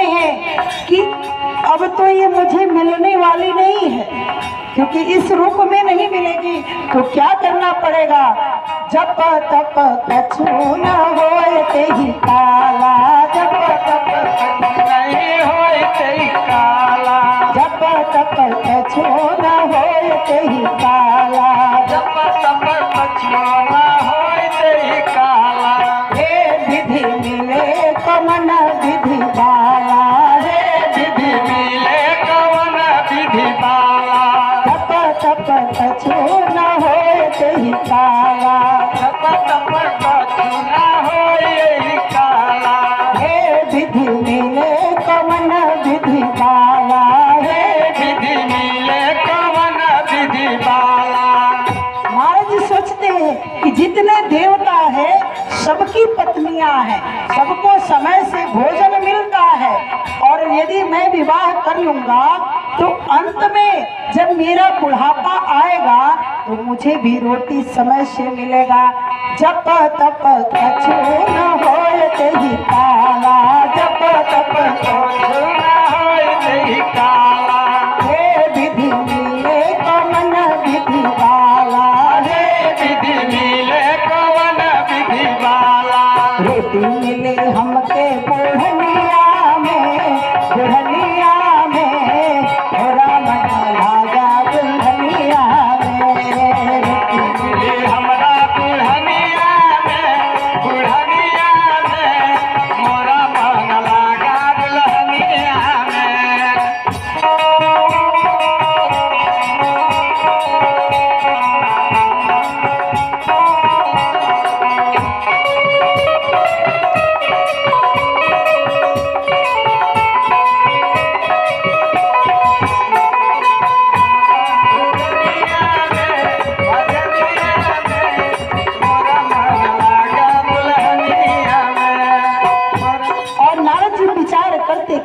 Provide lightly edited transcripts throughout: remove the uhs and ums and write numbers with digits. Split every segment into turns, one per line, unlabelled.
हैं कि अब तो ये मुझे मिलने वाली नहीं है, क्योंकि इस रूप में नहीं मिलेगी। तो क्या करना पड़ेगा? जप तप कछु न होए तेहि काला, जप तप कछु नहीं होए तेहि काला, जप तप कछु न होए तेहि काला, जप तप कछु न होए तेहि काला। हे विधि मिले कमन विधि बाला, हे विधि मिले कमन विधि बाला, जप तप कछु न होए तेहि काला, जप तप कछु न होए तेहि काला। हे विधि मिले कमन विधि बाला, हे विधि मिले कमन विधि बाला। महाराज जी सोचते हैं कि जितने देवता है सबकी पत्नियां हैं, सबको समय से भोजन मिलता है, और यदि मैं विवाह कर लूंगा तो अंत में जब मेरा बुढ़ापा आएगा तो मुझे भी रोटी समय से मिलेगा। जप तप कछु न होए तेहि काला, जप तप कछु न होए तेहि काला। हे विधि मिले कमन विधि बाला, हे विधि मिले कमन विधि बाला। रोटी मिले हमके बुढ़निया में, बुढ़निया में, थोड़ा मन लागा बुढ़निया में। रोटी मिले हमरा बुढ़निया में, बुढ़निया में, मोरा मन लागा बुढ़निया में।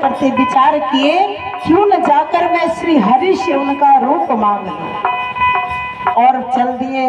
करते विचार किए, क्यों न जाकर मैं श्री हरि से उनका रूप मांग लूं, और चल दिए।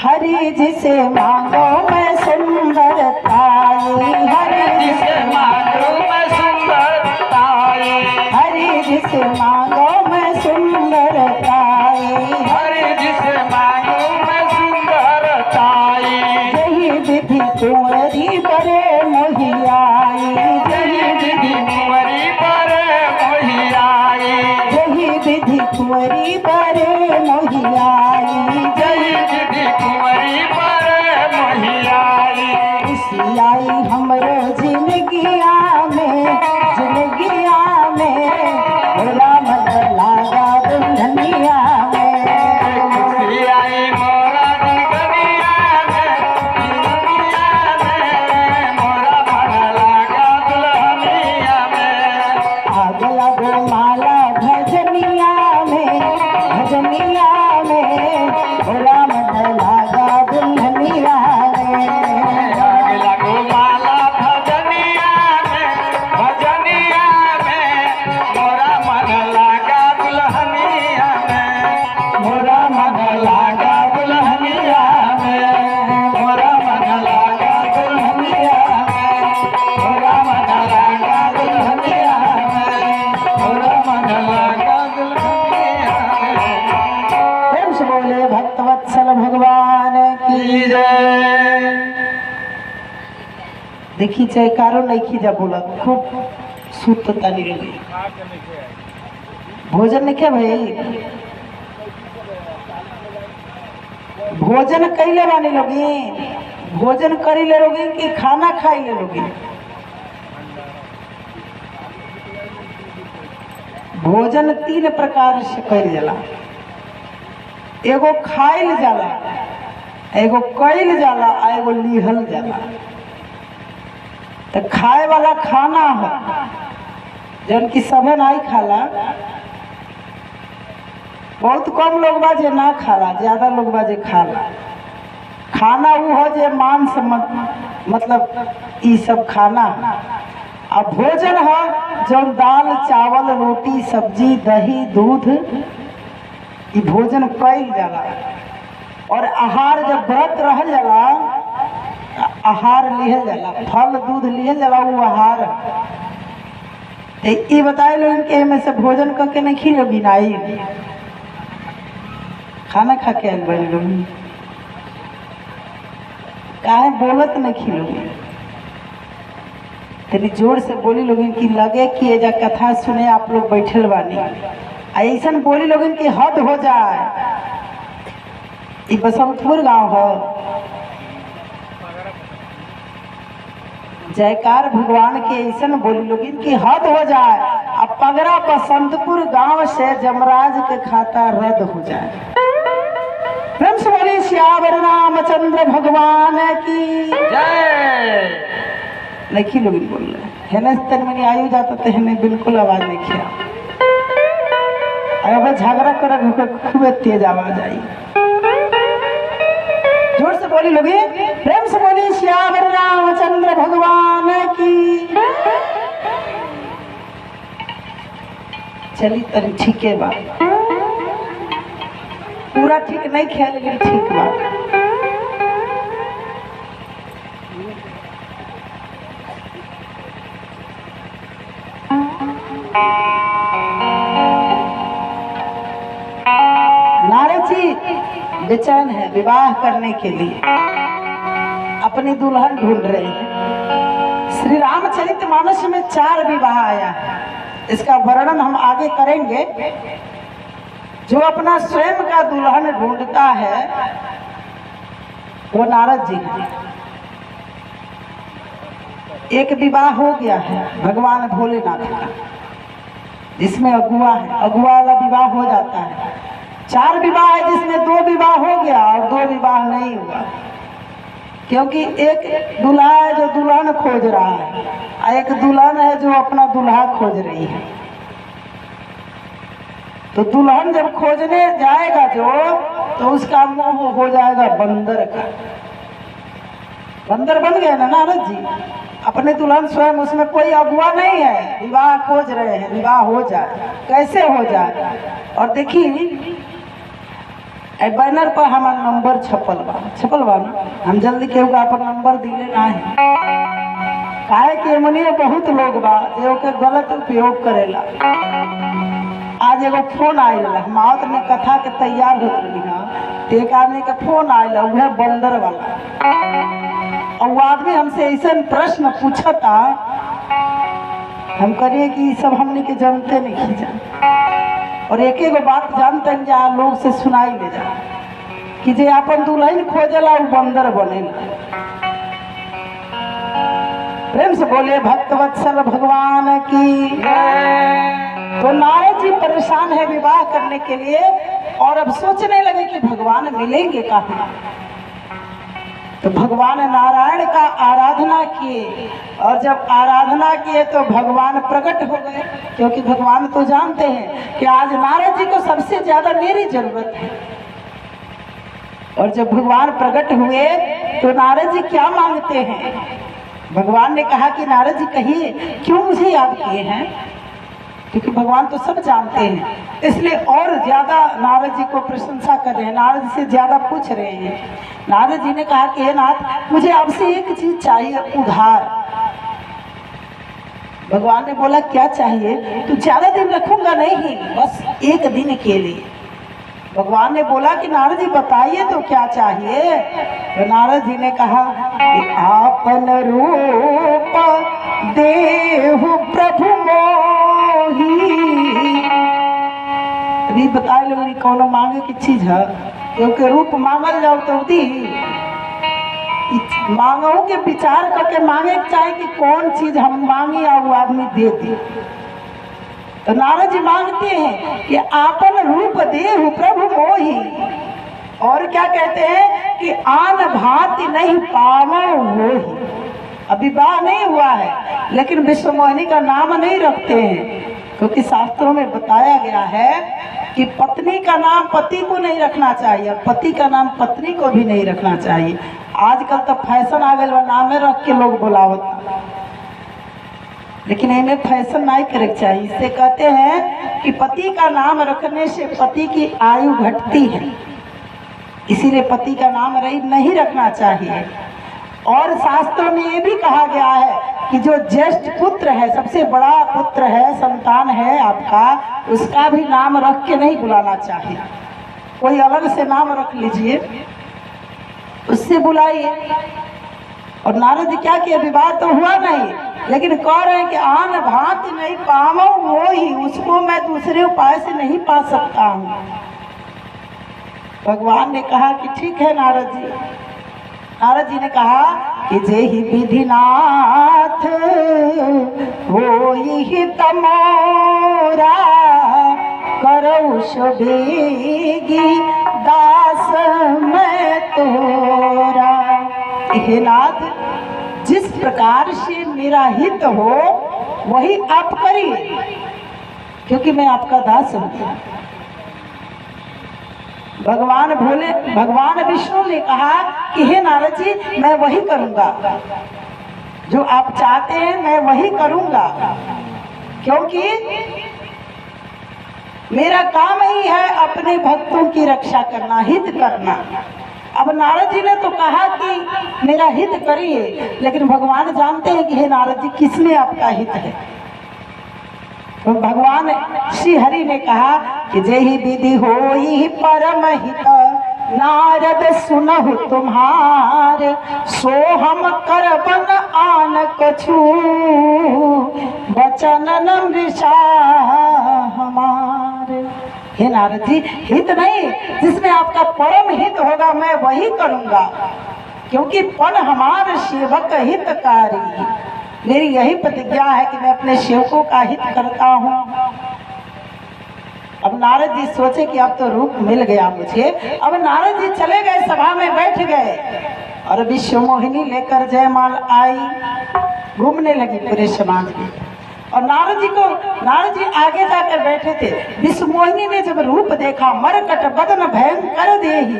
हरि जी से मांगो मैं सुंदरताई, हरि जी से मांगो मैं सुंदरताई, हरि जी से मांगो मैं सुंदरताई, हरि जी से मांगो मैं सुंदरताई। यही विधि कुंवरी बरे मोहियाई, यही विधि कुंवरी बरे मोहियाई, यही विधि कुंवरी बरे मोहियाई, यही विधि कुंवरी बरे मोहियाई। खुशी आई हमरो जिंदगिया में, जिंदगिया में, मोरा मन लागा दुल्हनिया में। खुशी आई मोरा जिंदगिया में, जिंदगिया में, मोरा मन लागा दुल्हनिया में। आग लगो माला भजनिया में, भजनिया में, मोरा मन लागा दुल्हनिया में। आग लगो माला भजनिया में, भजनिया में, मोरा मन लागा दुल्हनिया में, मोरा मन लागा दुल्हनिया में, मोरा मन लागा दुल्हनिया में, मोरा मन लागा दुल्हनिया में, मोरा मन लागा दुल्हनिया में। प्रेम से बोले भक्तवत्सल भगवान की जय। देखी जयकारो नहीं की जा बोला, खूब शुद्धता नहीं रही। भोजन नहीं क्या भाई? भोजन कैले बानी लोगी? भोजन करी ले लोगी कि खाना खाई ले लोगी? भोजन तीन प्रकार से कइल जाला, एगो खाइल जाला, एगो कइल जाला, एगो लिहल जाला। तो खाए वाला खाना हो जन की सभे नहीं खाला, बहुत कम लोग बा जे ना खाला, ज्यादा लोग बा जे खाला। खाना वो हो जे मांस मतलब ई सब खाना। अब भोजन हो जो दाल चावल रोटी सब्जी दही दूध, ई भोजन कइल जाला। और आहार जब व्रत रहल जाला, आहार लिहल जाला, फल दूध लिहल जाला, वो आहार। ये बताए लोग के में से भोजन करके नहीं खिलो बिनाई खाना खा के आए बड़े लोग काहे बोलत नहीं खिलोगे तनी जोर से बोली लोगन की लगे कि एजा कथा सुने आप लोग बैठल बानी ऐसा बोली लोगन की हद हो जाए। ये बसंतपुर गांव हो जयकार भगवान के ऐसा बोली लोगन की हद हो जाए। अब पगड़ा बसंतपुर गांव से जमराज के खाता रद्द हो जाए। प्रेम से बोली श्यावर रामचंद्र भगवान की जय। नहीं लोग बोल रहे है तन मैंने आयु जाता तो हमें बिल्कुल आवाज नहीं किया अब झगड़ा कर खूब तेज आवाज आई। जोर से बोली लोगे प्रेम से बोली श्यावर रामचंद्र भगवान की। चली तन ठीक है बात पूरा ठीक नहीं खेल लेकिन ठीक बात। नारद जी बेचैन है विवाह करने के लिए अपनी दुल्हन ढूंढ रहे हैं। श्री रामचरितमानस में 4 विवाह आया है। इसका वर्णन हम आगे करेंगे। जो अपना स्वयं का दुल्हन ढूंढता है वो नारद जी है। एक विवाह हो गया है भगवान भोलेनाथ का जिसमें अगुआ है अगुआ वाला विवाह हो जाता है। 4 विवाह है जिसमें 2 विवाह हो गया और 2 विवाह नहीं हुआ क्योंकि एक दूल्हा है जो दुल्हन खोज रहा है और एक दुल्हन है जो अपना दूल्हा खोज रही है। तो दुल्हन जब खोजने जाएगा जो तो उसका मुंह हो जाएगा बंदर का। बंदर बन गया ना नारद जी अपने दुल्हन स्वयं उसमें कोई अगुआ नहीं है विवाह खोज रहे हैं विवाह हो जाए कैसे हो जाए। और देखिए बैनर पर हमारा नंबर छपल बा ना हम जल्दी केहू का अपन नंबर दिले ना है काहे कि मनिए बहुत लोग बा जो के गलत उपयोग करेला। आज एगो फोन आयल हम आवत में कथा के तैयार होत रही तो एक आदमी के फोन आयल वह बंदर वाला और वो आदमी हमसे ऐसा प्रश्न पूछता हम करिए कि सब हमने के जानते नहीं खींचा और एक बात जानते हैं जा लोग से सुनाई ले जा कि जे अपन दुल्हन खोजला वो बंदर बनेला। प्रेम से बोले भक्तवत्सल भगवान की। तो नारद जी परेशान है विवाह करने के लिए और अब सोचने लगे कि भगवान मिलेंगे कहाँ। तो भगवान नारायण का आराधना किए और जब आराधना किए तो भगवान प्रकट हो गए क्योंकि भगवान तो जानते हैं कि आज नारद जी को सबसे ज्यादा मेरी जरूरत है। और जब भगवान प्रकट हुए तो नारद जी क्या मांगते हैं। भगवान ने कहा कि नारद जी कहिए क्यों मुझे याद किए हैं क्योंकि भगवान तो सब जानते हैं इसलिए और ज्यादा नारद जी को प्रशंसा कर रहे हैं नारद जी से ज्यादा पूछ रहे हैं। नारद जी ने कहा कि हे नाथ मुझे आपसे एक चीज चाहिए उधार। भगवान ने बोला क्या चाहिए। तो ज्यादा दिन रखूंगा नहीं बस एक दिन के लिए। भगवान ने बोला कि नारद जी बताइए तो क्या चाहिए। तो नारद जी ने कहा कि आपन रूप देहु प्रभु मोही। अभी बताए लोग कौन मांगे की चीज है क्योंकि रूप मांगल जाओ तो दी मांगो के विचार करके मांगे चाहे कि कौन चीज हम मांगे या वो आदमी दे दे। तो नारद जी मांगते हैं कि आपन रूप देहु प्रभु मोही। और क्या कहते हैं कि आन भांति नहीं पावो मोही। अभी विवाह नहीं हुआ है लेकिन विश्वमोहिनी का नाम नहीं रखते हैं क्योंकि शास्त्रों में बताया गया है कि पत्नी का नाम पति को नहीं रखना चाहिए पति का नाम पत्नी को भी नहीं रखना चाहिए। आजकल तो फैशन आ गया नामे रख के लोग बुलावत लेकिन इन्हें फैशन नहीं करे चाहिए। इससे कहते हैं कि पति का नाम रखने से पति की आयु घटती है इसीलिए पति का नाम नहीं रखना चाहिए। और शास्त्रों में ये भी कहा गया है कि जो ज्येष्ठ पुत्र है, सबसे बड़ा पुत्र है, संतान है आपका, उसका भी नाम रख के नहीं बुलाना चाहिए। कोई अलग से नाम रख लीजिए, उससे बुलाइए। और नारद जी क्या किए, विवाह तो हुआ नहीं, लेकिन कह रहे हैं कि आन भांति नहीं पावो वो ही, उसको मैं दूसरे उपाय से नहीं पा सकता हूँ। भगवान ने कहा कि ठीक है नारद जी। नारद जी ने कहा कि जेहि विधिनाथ होई तमोरा, करौ बेगी दास मैं तोरा। हे नाथ, जिस प्रकार से मेरा हित हो वही आप करिए, क्योंकि मैं आपका दास हूँ। भगवान विष्णु ने कहा कि हे नारद जी, मैं वही करूंगा जो आप चाहते हैं, मैं वही करूंगा, क्योंकि मेरा काम ही है अपने भक्तों की रक्षा करना, हित करना। अब नारद जी ने तो कहा कि मेरा हित करिए, लेकिन भगवान जानते हैं कि हे नारद जी, किसमें आपका हित है। तो भगवान श्री हरि ने कहा कि जेहि विधि होई परम हित, नारद सुनहु तुम्हारे, सो हम करबन आन कछु, वचन न मृषा हमारे। हे नारद जी, हित नहीं, जिसमें आपका परम हित होगा मैं वही करूंगा, क्योंकि पन हमारे सेवक हितकारी। मेरी यही प्रतिज्ञा है कि मैं अपने सेवकों का हित करता हूँ। अब नारद जी सोचे कि अब तो रूप मिल गया मुझे। अब नारद जी चले गए, सभा में बैठ गए और विश्व मोहिनी लेकर जयमाल आई, घूमने लगी पूरे समाज में। और नारद जी आगे जाकर बैठे थे। विश्व मोहिनी ने जब रूप देखा, मरकट बदन भयंकर देही,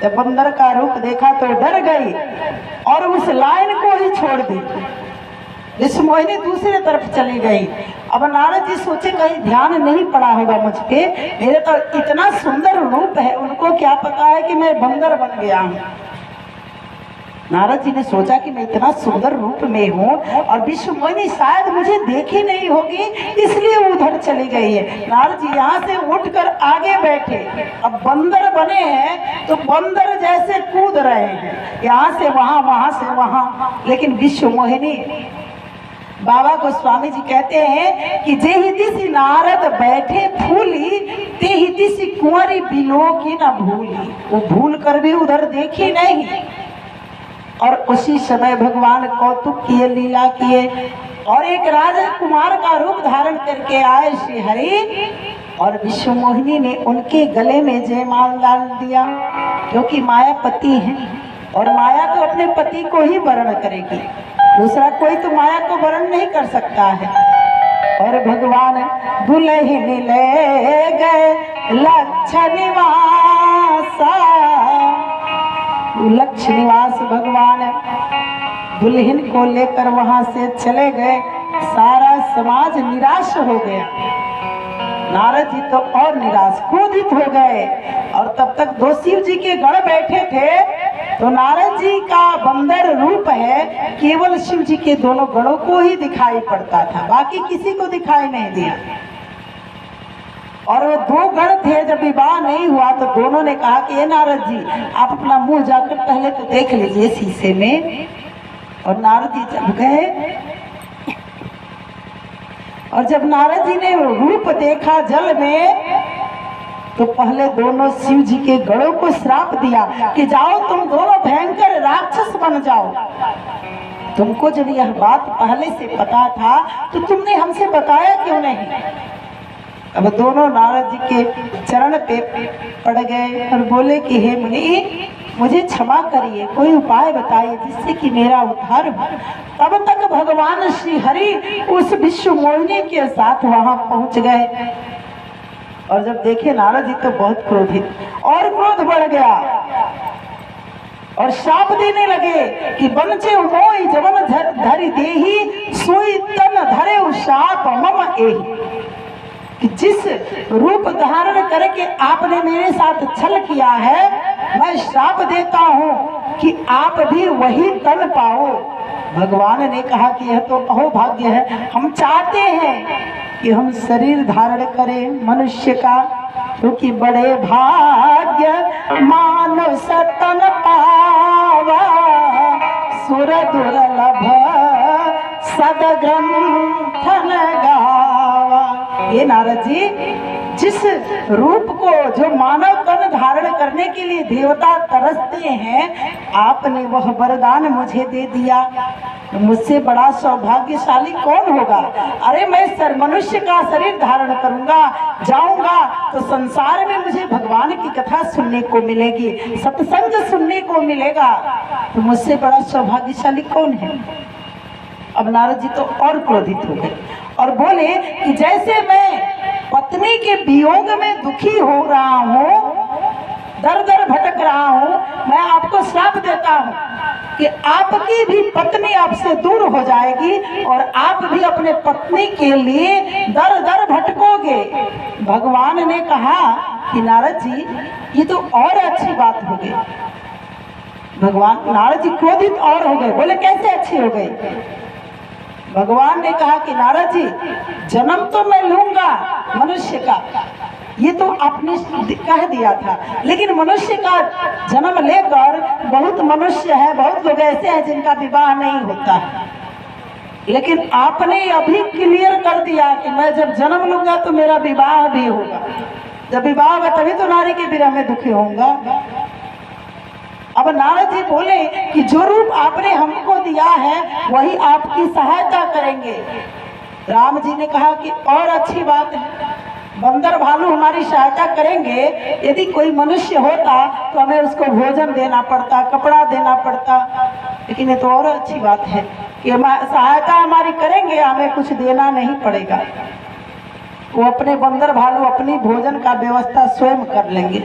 जब बंदर का रूप देखा तो डर गई और उस लाइन को ही छोड़ दी। विश्व मोहिनी दूसरी तरफ चली गई। अब नारद जी सोचे कहीं ध्यान नहीं पड़ा होगा मुझ पे, मेरे तो इतना सुंदर रूप है, उनको क्या पता है कि मैं बंदर बन गया हूँ। नारद जी ने सोचा कि मैं इतना सुंदर रूप में हूँ और विश्व मोहिनी शायद मुझे देखी नहीं होगी, इसलिए उधर चली गई है। नारद जी यहाँ से उठकर आगे बैठे। अब बंदर बने हैं तो बंदर जैसे कूद रहे हैं, यहाँ से वहाँ, वहाँ से वहाँ। लेकिन विश्व मोहिनी, बाबा गोस्वामी जी कहते हैं कि जेहि दिसि नारद बैठे फूली, तेहि दिसि कुंवरी बिलो की न भूली। वो भूल कर भी उधर देखी नहीं। और उसी समय भगवान कौतुक किए, लीला किए और एक राजकुमार का रूप धारण करके आए श्री हरि। और विश्व मोहिनी ने उनके गले में जयमाल डाल दिया, क्योंकि माया पति है और माया तो अपने पति को ही वरण करेगी, दूसरा कोई तो माया को वरण नहीं कर सकता है। और भगवान दुल्हन ले गए लक्ष्य निवासा, लक्ष्य निवास भगवान दुल्हन को लेकर वहां से चले गए। सारा समाज निराश हो गया, नारद जी तो और निराश, क्रोधित हो गए। और तब तक दो शिव जी के गण बैठे थे, तो नारद जी का बंदर रूप है, केवल शिव जी के दोनों गणों को ही दिखाई पड़ता था, बाकी किसी को दिखाई नहीं दिया। और वो दो गण थे, जब विवाह नहीं हुआ तो दोनों ने कहा कि ये नारद जी, आप अपना मुंह जाकर पहले तो देख लीजिए शीशे में। और नारद जी जब गए और जब नारद जी ने रूप देखा जल में, तो पहले दोनों शिव जी के गणों को श्राप दिया कि जाओ तुम दोनों भयंकर राक्षस बन जाओ। तुमको जब यह बात पहले से पता था तो तुमने हमसे बताया क्यों नहीं। अब दोनों नारद जी के चरण पे पड़ गए और बोले कि हे मुनि, मुझे क्षमा करिए, कोई उपाय बताइए जिससे कि मेरा उद्धार हो। तब तक भगवान श्री हरि उस विश्व मोहिनी के साथ वहां पहुंच गए। और जब देखे नारद जी तो बहुत क्रोधित, और क्रोध बढ़ गया और शाप देने लगे कि बनचे मोहि जवन धरि देही, सोई तन धरे शाप मम एहि। कि जिस रूप धारण करके आपने मेरे साथ छल किया है, मैं श्राप देता हूँ कि आप भी वही तन पाओ। भगवान ने कहा कि यह तो अहोभाग्य है, हम चाहते हैं कि हम शरीर धारण करें मनुष्य का, क्योंकि बड़े भाग्य मानव सतन पावा, सुर दुर्लभ सदग्रंथन गावा। ये नारद जी, जिस रूप को जो मानव तन धारण करने के लिए देवता तरसते हैं, आपने वह वरदान मुझे दे दिया, तो मुझसे बड़ा सौभाग्यशाली कौन होगा। अरे मैं मनुष्य का शरीर धारण करूंगा, जाऊंगा तो संसार में मुझे भगवान की कथा सुनने को मिलेगी, सत्संग सुनने को मिलेगा, तो मुझसे बड़ा सौभाग्यशाली कौन है। अब नारद जी तो और क्रोधित हो गए और बोले कि जैसे मैं पत्नी के वियोग में दुखी हो रहा हूँ, दर दर भटक रहा हूँ, मैं आपको श्राप देता हूँ कि आपकी भी पत्नी आपसे दूर हो जाएगी और आप भी अपने पत्नी के लिए दर दर भटकोगे। भगवान ने कहा कि नारद जी, ये तो और अच्छी बात हो गई। भगवान नारद जी क्रोधित और हो गए, बोले कैसे अच्छी हो गई। भगवान ने कहा कि नारद जी, जन्म तो मैं लूंगा मनुष्य का, ये तो आपने कह दिया था, लेकिन मनुष्य का जन्म लेकर बहुत मनुष्य है, बहुत लोग ऐसे हैं जिनका विवाह नहीं होता है, लेकिन आपने अभी क्लियर कर दिया कि मैं जब जन्म लूंगा तो मेरा विवाह भी होगा। जब विवाह होगा तभी तो नारी के विरह में दुखी होऊंगा। अब नारद जी बोले कि जो रूप आपने हमको दिया है वही आपकी सहायता करेंगे। राम जी ने कहा कि और अच्छी बात है, बंदर भालू हमारी सहायता करेंगे। यदि कोई मनुष्य होता तो हमें उसको भोजन देना पड़ता, कपड़ा देना पड़ता, लेकिन ये तो और अच्छी बात है कि सहायता हमारी करेंगे, हमें कुछ देना नहीं पड़ेगा। वो अपने बंदर भालू अपनी भोजन का व्यवस्था स्वयं कर लेंगे।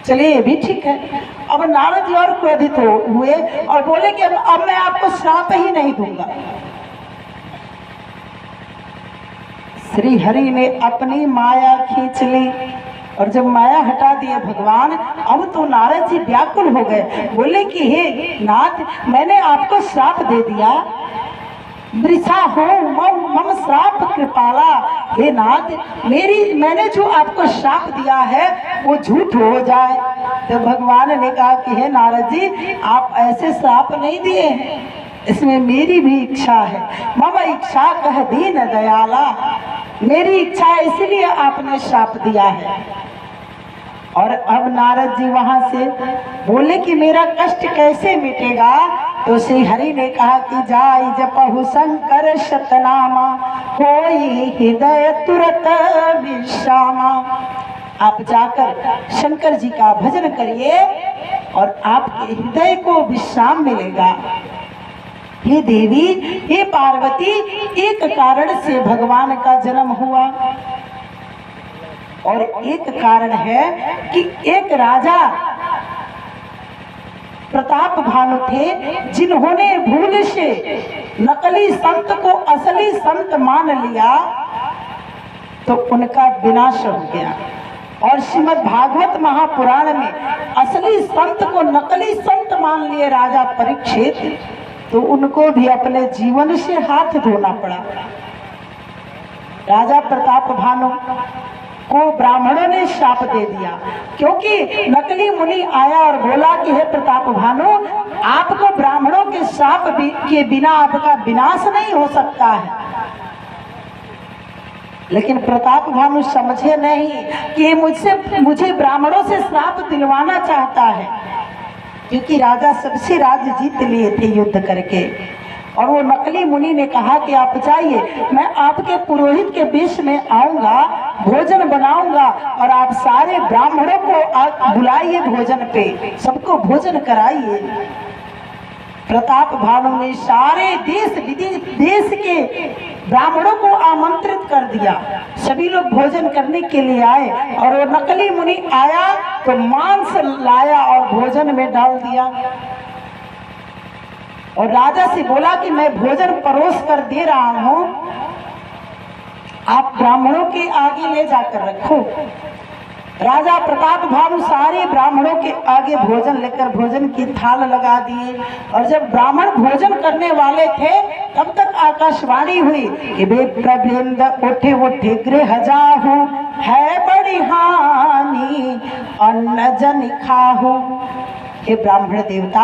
चलिए ये भी ठीक है। अब नारद जी और क्रोधित हुए और बोले कि अब मैं आपको श्राप ही नहीं दूंगा। श्री हरि ने अपनी माया खींच ली और जब माया हटा दिए भगवान, अब तो नारद जी व्याकुल हो गए। बोले कि हे नाथ, मैंने आपको श्राप दे दिया, वृथा हो मम श्राप कृपाला। हे नाथ, मैंने जो आपको श्राप दिया है वो झूठ हो जाए। तो भगवान ने कहा कि हे नारद जी, आप ऐसे श्राप नहीं दिए हैं, इसमें मेरी भी इच्छा है। मम इच्छा कह दीन दयाला, मेरी इच्छा इसलिए आपने श्राप दिया है। और अब नारद जी वहां से बोले कि मेरा कष्ट कैसे मिटेगा। तो श्री हरि ने कहा कि जाई जपहु शंकर शतनामा, होई हृदय तुरत विश्रामा। आप जाकर शंकर जी का भजन करिए और आपके हृदय को विश्राम मिलेगा। हे देवी, हे पार्वती, एक कारण से भगवान का जन्म हुआ और एक कारण है कि एक राजा प्रताप भानु थे, जिन्होंने भूल से नकली संत को असली संत मान लिया तो उनका विनाश हो गया। और श्रीमद् भागवत महापुराण में असली संत को नकली संत मान लिए राजा परीक्षित, तो उनको भी अपने जीवन से हाथ धोना पड़ा। राजा प्रताप भानु को ब्राह्मणों ने शाप दे दिया, क्योंकि नकली मुनि आया और बोला कि हे प्रताप भानु, आपको ब्राह्मणों के शाप के बिना आपका विनाश नहीं हो सकता है। लेकिन प्रताप भानु समझे नहीं कि मुझे ब्राह्मणों से श्राप दिलवाना चाहता है, क्योंकि राजा सबसे राज्य जीत लिए थे युद्ध करके। और वो नकली मुनि ने कहा कि आप जाइए, मैं आपके पुरोहित के वेश में आऊंगा, भोजन बनाऊंगा और आप सारे ब्राह्मणों को बुलाइए भोजन पे, सबको भोजन कराइए। प्रताप भानु ने सारे देश विदेश के ब्राह्मणों को आमंत्रित कर दिया, सभी लोग भोजन करने के लिए आए। और वो नकली मुनि आया तो मांस लाया और भोजन में डाल दिया और राजा से बोला कि मैं भोजन परोस कर दे रहा हूँ, आप ब्राह्मणों के आगे ले जाकर रखो। राजा प्रताप भानु सारे ब्राह्मणों के आगे भोजन लेकर भोजन की थाल लगा दिए। और जब ब्राह्मण भोजन करने वाले थे तब तक आकाशवाणी हुई कि वे प्रबंध उठे उठे गृह जाहू, है बड़ी हानि अन्न जन खाहू। हे ब्राह्मण देवता,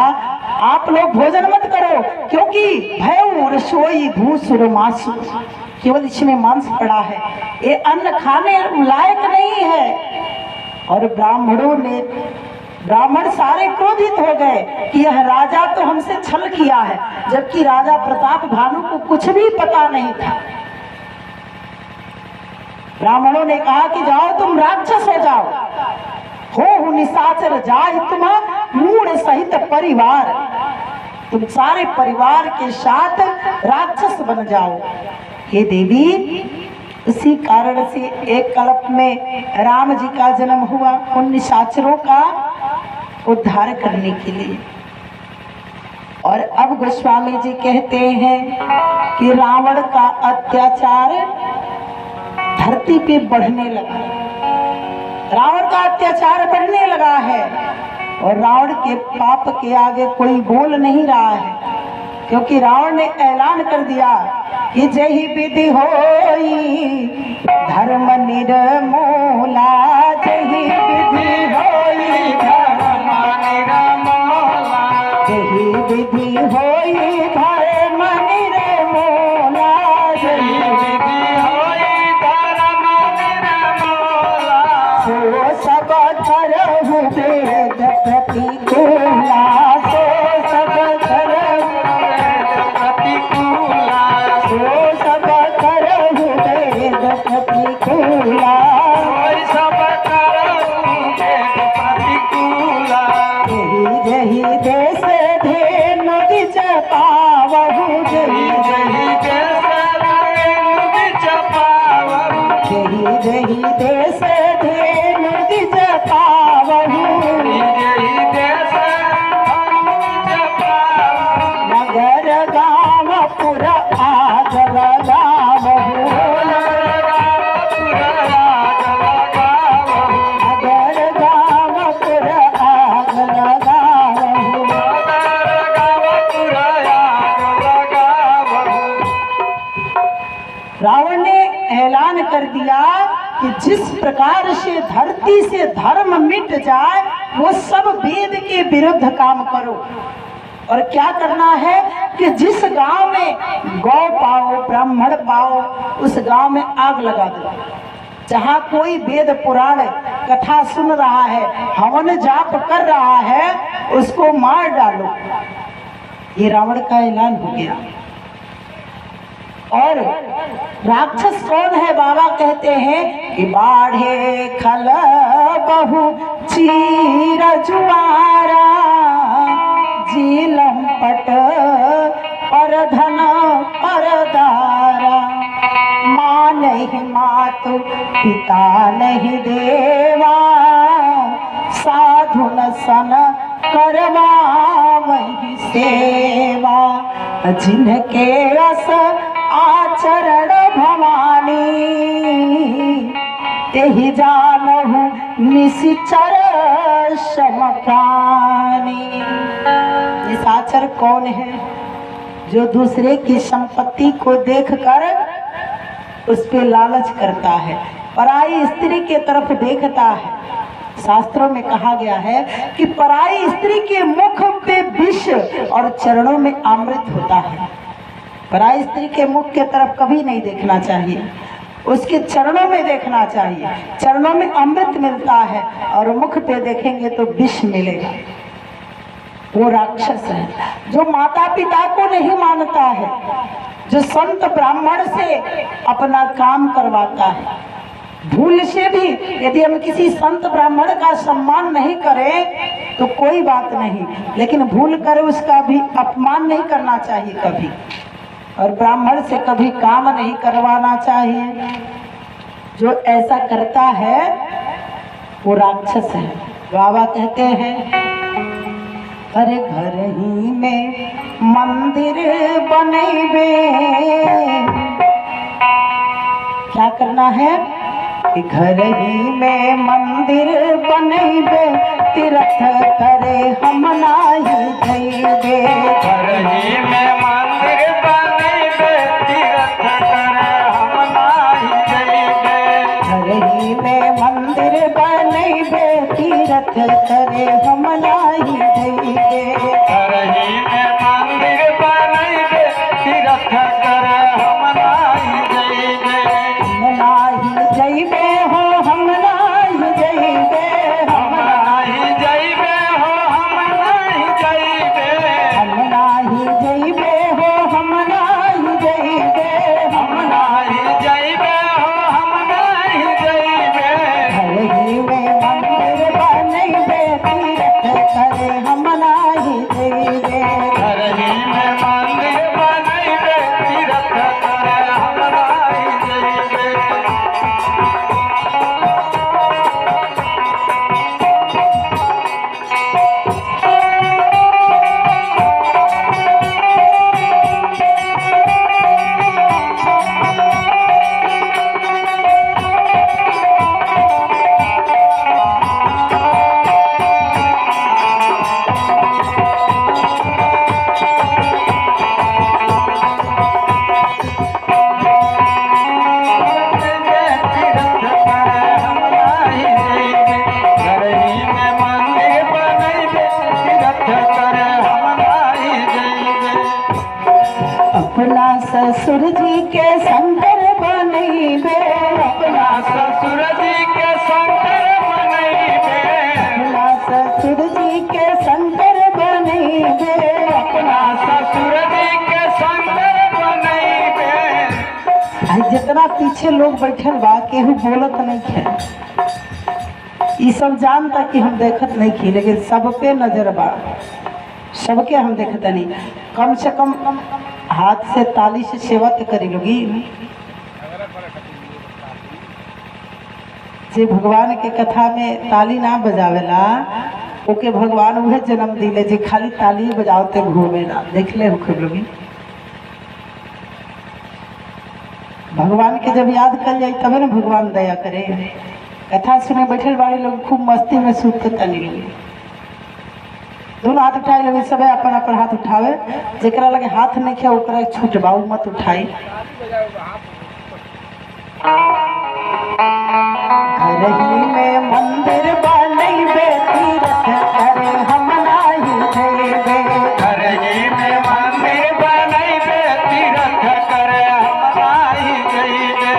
आप लोग भोजन मत करो, क्योंकि भय रसोई भूसुर मासु, केवल इसमें मांस पड़ा है, ये अन्न खाने लायक नहीं है। और ब्राह्मण सारे क्रोधित हो गए कि यह राजा तो हमसे छल किया है, जबकि राजा प्रताप भानु को कुछ भी पता नहीं था। ब्राह्मणों ने कहा कि जाओ तुम राक्षस हो जाओ, हो निशाचर जाए तुम मूढ़ सहित परिवार, तुम सारे परिवार के साथ राक्षस बन जाओ। हे देवी, उसी कारण से एक कल्प में राम जी का जन्म हुआ उन निशाचरों का उद्धार करने के लिए। और अब गोस्वामी जी कहते हैं कि रावण का अत्याचार धरती पे बढ़ने लगा, रावण का अत्याचार बढ़ने लगा है। और रावण के पाप के आगे कोई बोल नहीं रहा है, क्योंकि रावण ने ऐलान कर दिया कि जही विधि होई धर्म निर्मूला, जही विधि होई धर्म निर्मूला, जही विधि होई धर्म निर्मूला, जही विधि होई धर्म निर्मूला, सो सब धर्म वेद प्रतिकूला, सो सब धर्म प्रतिकूला, सो सब धर्म वेद प्रतिकूला, सब धर्म वेद प्रतिकूला, जही जही देश धेनु दिच पावहु, जही जही देश धेनु दिच पावहु, जही जही देश धेनु दिच पावहु, जही देश नगर गाँव पुर आग लगावहु, नगर गाँव पुर आग लगावहु, रावण ने ऐलान कर दिया कि जिस प्रकार से धरती से धर्म मिट जाए वो सब वेद के विरुद्ध काम करो। और क्या करना है कि जिस गांव में गौ पाओ ब्राह्मण पाओ उस गांव में आग लगा दो, जहाँ कोई वेद पुराण कथा सुन रहा है, हवन जाप कर रहा है, उसको मार डालो। ये रावण का ऐलान हो गया। और राक्षस कौन है? बाबा कहते हैं कि बाढ़े खल बहु चीर जुआरा, जीलम पट पर धन परदारा, माँ नहीं मातु पिता नहीं देवा, साधु न सन करवा वही सेवा, जिनके रस आचरण भवानी, तेहि जानहु निशिचर समप्राणी। निशाचर कौन है? जो दूसरे की संपत्ति को देखकर उस पे लालच करता है, पराई स्त्री के तरफ देखता है। शास्त्रों में कहा गया है कि पराई स्त्री के मुख पे विष और चरणों में अमृत होता है। पराई स्त्री के मुख के तरफ कभी नहीं देखना चाहिए, उसके चरणों में देखना चाहिए। चरणों में अमृत मिलता है और मुख पे देखेंगे तो विष मिलेगा। वो राक्षस है जो माता पिता को नहीं मानता है, जो संत ब्राह्मण से अपना काम करवाता है। भूल से भी यदि हम किसी संत ब्राह्मण का सम्मान नहीं करें तो कोई बात नहीं, लेकिन भूल कर उसका भी अपमान नहीं करना चाहिए कभी। और ब्राह्मण से कभी काम नहीं करवाना चाहिए। जो ऐसा करता है वो राक्षस है। बाबा कहते हैं अरे घर ही में मंदिर बनेबे, क्या करना है कि घर ही में मंदिर बनैबे तीर्थ करे हम नाही जइबे।
घर ही में मंदिर बनैबे तीर्थ करे हम नाही जइबे।
घर ही में मंदिर बनैबे तीर्थ करे हम नाही जइबे।
घर ही में मंदिर बनैबे तीर्थ करे हम नाही जइबे।
हम नाही जइबे हो हम नाही जइबे।
हम नाही जइबे हो हम नाही जइबे।
हम नाही जइबे हो हम नाही जइबे।
हम नाही जइबे हो हम नाही जइबे।
घर ही में मंदिर बनैबे तीर्थ करे हम नाही जइबे।
घर ही में मंदिर बनैबे तीर्थ करे हम नाही जइबे।
अपना ससुर जी के शंकर बनैबे।
अपना ससुर जी के शंकर बनैबे।
अपना ससुर जी के शंकर बनैबे।
अपना ससुर जी के शंकर बनैबे।
आज जितना पीछे लोग बैठल बा केहू बोलत नहीं है, ई सब जानता कि हम देखत नहीं की, लेकिन सब पे नजर बा, सबके हम देखत नहीं। कम से कम हाथ से ताली से सेवा तो करी लोगी। जे भगवान के कथा में ताली ना बजावेला ओके भगवान उहे जन्म दिले जे खाली ताली बजावते घूमेला। देख ले खूब लोगी। भगवान के जब याद कर जाए तब ना भगवान दया करे। कथा सुने बैठल वाले लोग खूब मस्ती में सूत तनी लोग। दोनों हाथ उठाए लोग, सब अपन अपन हाथ उठावे। जेकरा लगे हाथ नहीं खे ओकरा छूटबाऊ मत उठाई। घर ही में मंदिर बनैबे तीर्थ करे हम नाही जइबे।
घर ही में मंदिर बनैबे तीर्थ करे हम नाही जइबे।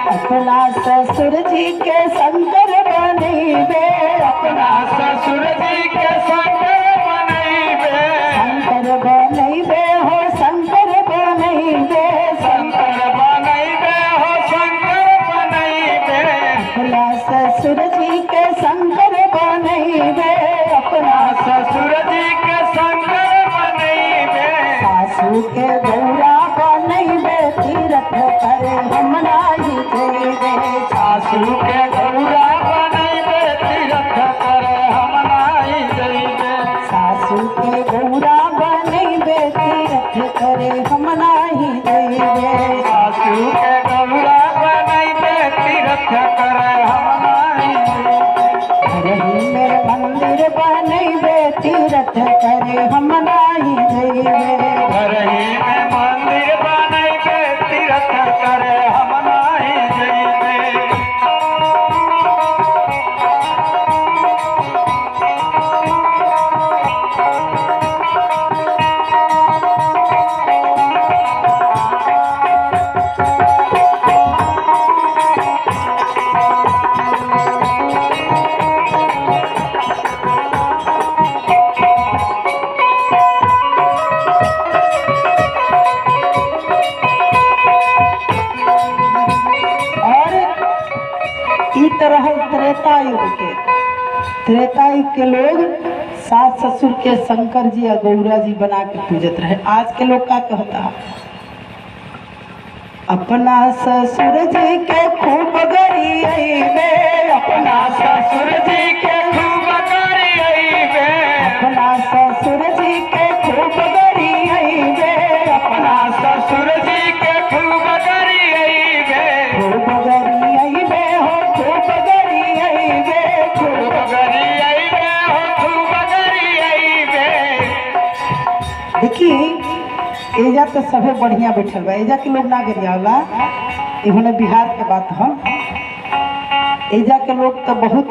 अपना ससुर जी के शंकर बनैबे।
अपना ससुर जी के शंकर बनैबे।
शंकर बनैबे हो शंकर बनैबे।
शंकर बनैबे हो शंकर बनैबे।
अपना ससुर जी के शंकर बनैबे। अपना
ससुर जी के शंकर बनैबे।
सासू के गौरा बनैबे तीर्थ करे हम नाही जइबे।
सासू के गौरा बनैबे तीर्थ करे हम नाही जइबे।
सासू के गौरा बनैबे तीर्थ करे हम नाही जइबे।
सासू के गौरा बनैबे तीर्थ करे हम नाही जइबे।
घर ही में मंदिर बनैबे तीर्थ करे हम नाही जइबे।
घर ही में मंदिर बनैबे तीर्थ करे हम नाही जइबे।
तरह त्रेता युग के लोग सास ससुर के शंकर जी और गौरा जी बना के पूजत रहे। आज के लोग क्या कहता है, अपना ससुर जी के खूब गरियैबे,
अपना ससुर जी के खूब गरियैबे,
अपना ससुर जी के खूब गरियैबे,
अपना ससुर जी के खूब गरियैबे,
खूब गरियैबे हो, खूब गरियैबे,
खूब गरियैबे हो, खूब गरियैबे।
देखिए एजा तो सभे बढ़िया बैठल बा, एजा के लोग ना गरियावला, इन्होंने बिहार के बात हम, एजा के लोग तो बहुत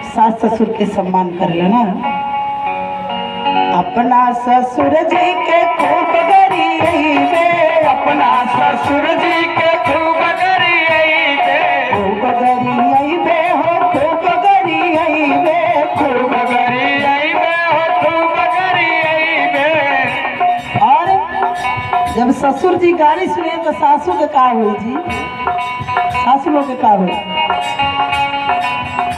सास ससुर के सम्मान करेला ना। अपना ससुर जी के खूब गरियैबे,
अपना ससुर जी के खूब गरियैबे,
खूब गरियैबे हो, खूब गरियैबे,
खूब गरियैबे हो, खूब गरियैबे।
और जब ससुर जी गाली सुने तो सासू के का हुई जी, सासू लोग के का हुई।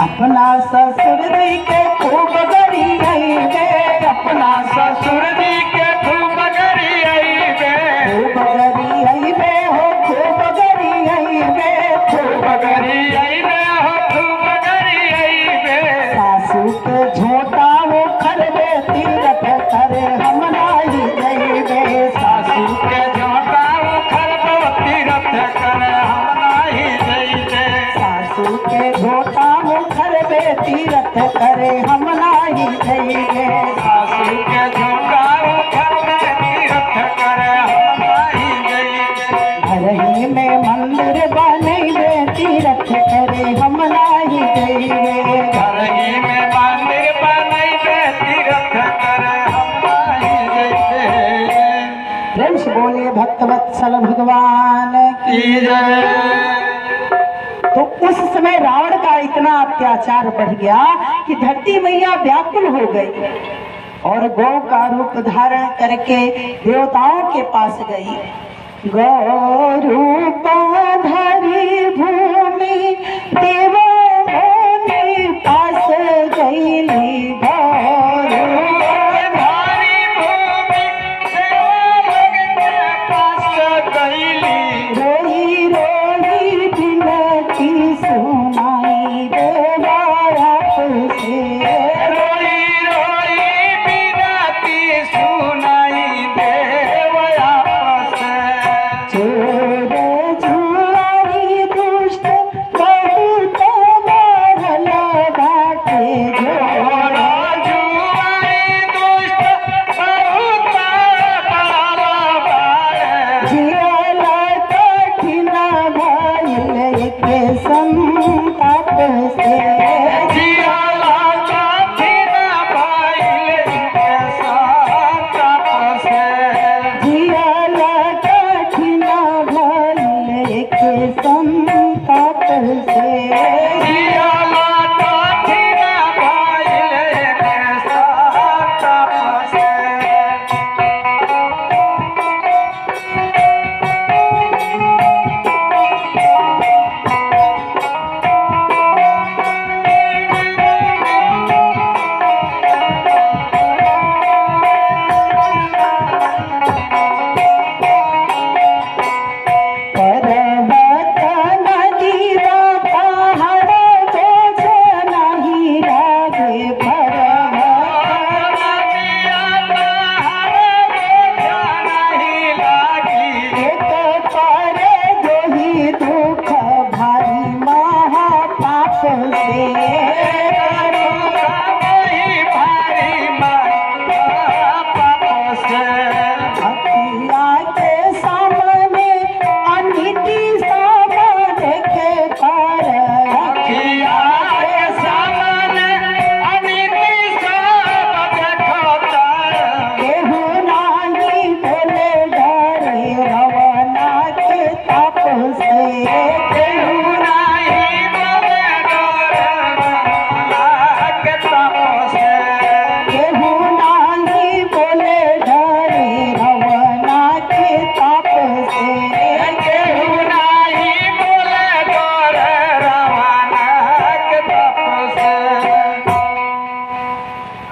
अपना ससुर जी के खूब गरियैबे,
अपना ससुर जी के खूब गरियैबे,
खूब गरियैबे हो, खूब गरियैबे,
खूब गरियैबे हो, खूब गरियैबे।
सासू के झोटा वो खरबे तीरथ करे हम नाही जइबे,
सासू के झोंका उखड़बो तीरथ करे हम नाही जइबे,
सासू के झोटा वो खरबे तीरथ करे हम नाही जइबे।
सासू के झोंका उखड़बो तीरथ करे हम नाही जइबे,
घर ही में मंदिर बनैबे तीरथ करे हम नाही जइबे।
घर ही में मंदिर बनैबे तीरथ करे हम नाही जइबे।
प्रेम से बोलिए भक्तवत्सल भगवान की।
की जय।
तो उस समय रावण का इतना अत्याचार बढ़ गया कि धरती मैया व्याकुल हो गई और गौ का रूप धारण करके देवताओं के पास गई। गौ रूप धरी भूमि देवो मोनि पास गईली, गौ रूप
भारी भूमि देवा लोग के पास गईली,
रोई रोई बिनती सुनाई देवा आपसे,
रोई रोई बिनती सुनाई देव आपस।
चोर जुआरी दुष्ट बहुत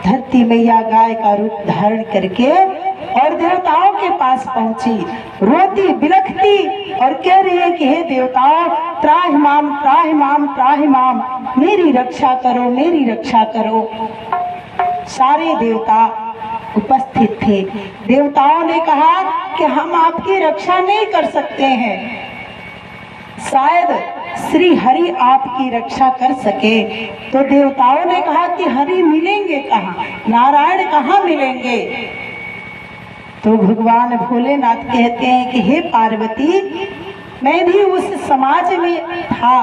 धरती मैया गाय का रूप धारण करके और देवताओं के पास पहुंची, रोती बिलखती और कह रही है कि हे देवताओं, त्राहिमाम त्राहिमाम त्राहिमाम, मेरी रक्षा करो, मेरी रक्षा करो। सारे देवता उपस्थित थे। देवताओं ने कहा कि हम आपकी रक्षा नहीं कर सकते हैं, शायद श्री हरि आपकी रक्षा कर सके। तो देवताओं ने कहा कि हरि मिलेंगे कहाँ, नारायण कहाँ मिलेंगे। तो भगवान भोलेनाथ कहते हैं कि हे पार्वती, मैं भी उस समाज में था,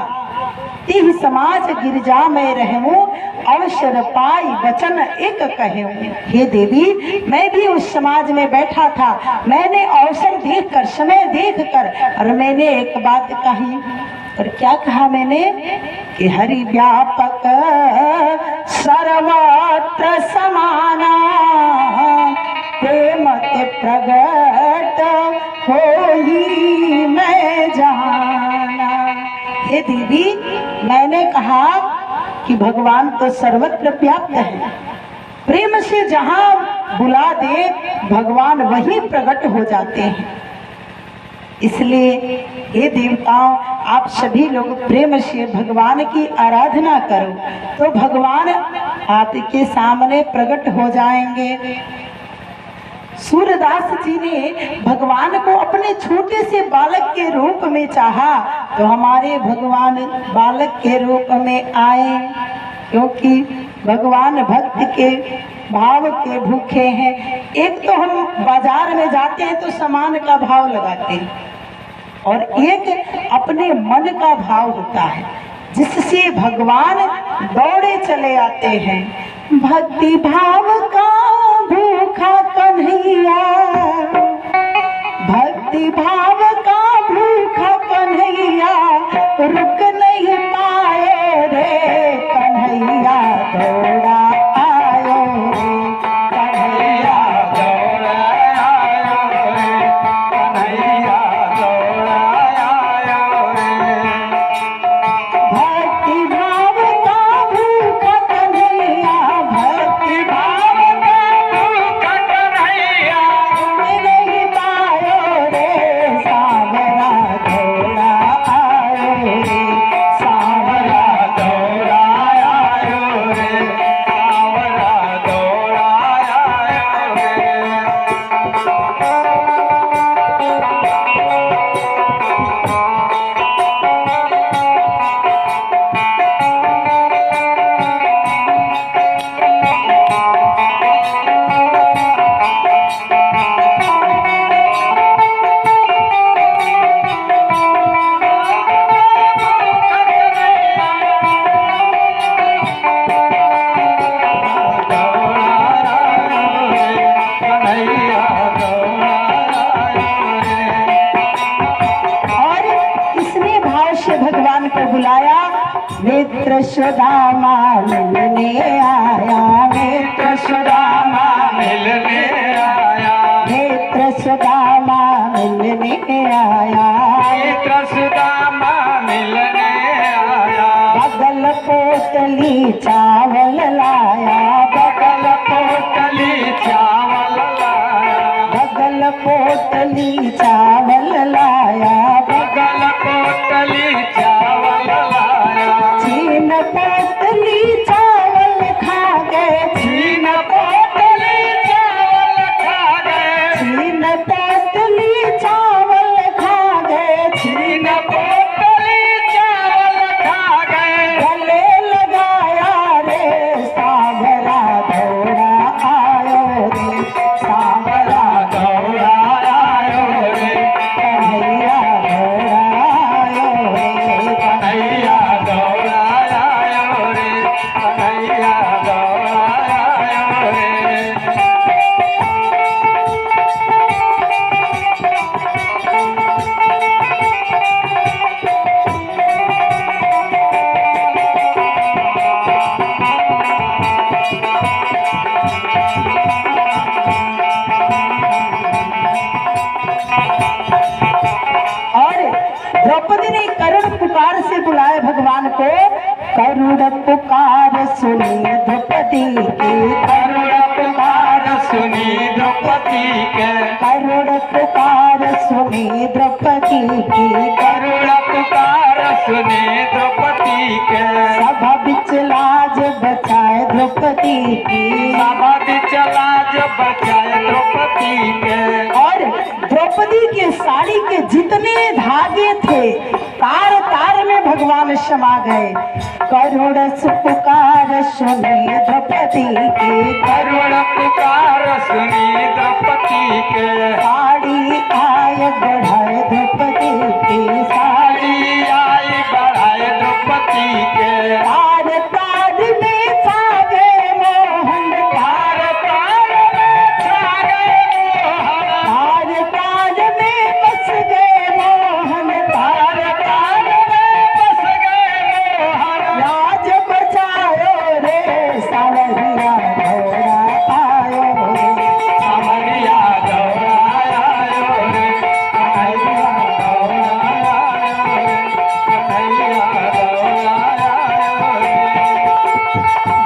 तिह समाज गिरजा में रहूं, अवसर पाई वचन एक कहूं। हे देवी, मैं भी उस समाज में बैठा था, मैंने अवसर देखकर, समय देखकर, और मैंने एक बात कही। और क्या कहा मैंने कि हरि व्यापक सर्वत्र समाना, प्रेमते प्रगट होई मैं जाना। हे देवी, मैंने कहा कि भगवान तो सर्वत्र व्याप्त है, प्रेम से जहाँ बुला दे भगवान वहीं प्रकट हो जाते हैं। इसलिए हे देवताओं, आप सभी लोग प्रेम से भगवान की आराधना करो तो भगवान आपके सामने प्रकट हो जाएंगे। सूरदास जी ने भगवान को अपने छोटे से बालक के रूप में चाहा, तो हमारे भगवान बालक के रूप में आए, क्योंकि भगवान भक्त के भाव के भूखे हैं। एक तो हम बाजार में जाते हैं तो सामान का भाव लगाते हैं, और एक अपने मन का भाव होता है जिससे भगवान दौड़े चले आते हैं। भक्ति भाव का भूखा कन्हैया, भक्ति भाव का भूखा कन्हैया, रुक नहीं पाए रे कन्हैया, दौड़ा आयो रे कन्हैया,
दौड़ा आयो रे कन्हैया, दौड़ा आयो रे।
भक्ति भाव का भूखा कन्हैया, भक्ति भाव
भूखा कन्हैया,
नहीं पायो रे सावरा, दौड़ा आयो रे सावरा,
दौड़ा आयो रे, सावरा दौड़ा आयो रे।
और किसने भाव से भगवान को बुलाया? नेत्र सुदामा मिलने आया, नेत्र सुदामा,
मिलने आया,
नेत्र सुदामा मिलने आया,
नेत्र सुदामा मिलने आया,
बगल पोटली चावल लाया,
बगल पोटली चावल लाया,
बगल पोटली चावल लाया,
बगल पोटली चावल लाया,
छीन पोटली चावल खा गए,
छीन पोटली चावल खा गए,
छीन पोटली चावल खा गए,
छीन पोटली चावल खा गए,
गले लगाया रे सावरा, दौड़ा आयो रे सावरा,
दौड़ा आयो रे
कन्हैया दौड़ा आयो रे
कन्हैया, दौड़ा आयो रे कन्हैया, दौड़ा आयो रे।
और द्रौपदी ने करुण पुकार से बुलाए भगवान को, करुण पुकार सुनी द्रौपदी की,
करुण सुनी द्रौपदी के,
करुण पुकार सुनी द्रौपदी की,
करुण पुकार सुनी द्रौपदी के,
सभा बिच लाज बचाए द्रौपदी की,
सभा बिच लाज बचाए द्रौपदी के।
और द्रौपदी के साड़ी के जितने धागे थे तार तार में भगवान समा गए। करुण पुकार सुनी द्रौपदी की,
करुण पुकार सुनी द्रौपदी के,
साड़ी आय बढ़ाए द्रौपदी की,
साड़ी आई बढ़ाए द्रौपदी के,
तार तार में छागे मोहन,
तार तार में छा गए मोहन,
तार तार में बस गए मोहन,
तार तार में बस गए मोहन,
लाज बचायो रे सावरिया घोड़ा आयो रे,
सावरिया दौड़ायो रे, कन्हैया दौड़ायो रे, कन्हैया दौड़ायो रे।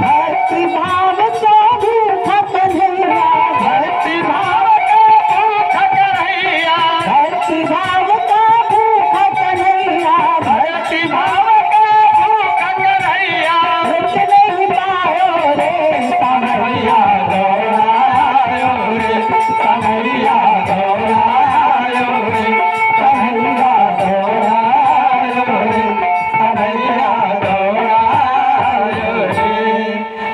भक्ति भाव को भूखा कन्हैया,
भक्ति भाव का भूख कन्हैया,
भक्ति भाव का भूखा कन्हैया,
भक्ति भाव का भूख कन्हैया,
रुक नहीं पायो रे सावरिया,
कन्हैया दौड़ायो रे, कन्हैया दौड़ायो रे, कन्हैया दौड़ायो रे, कन्हैया दौड़ायो रे।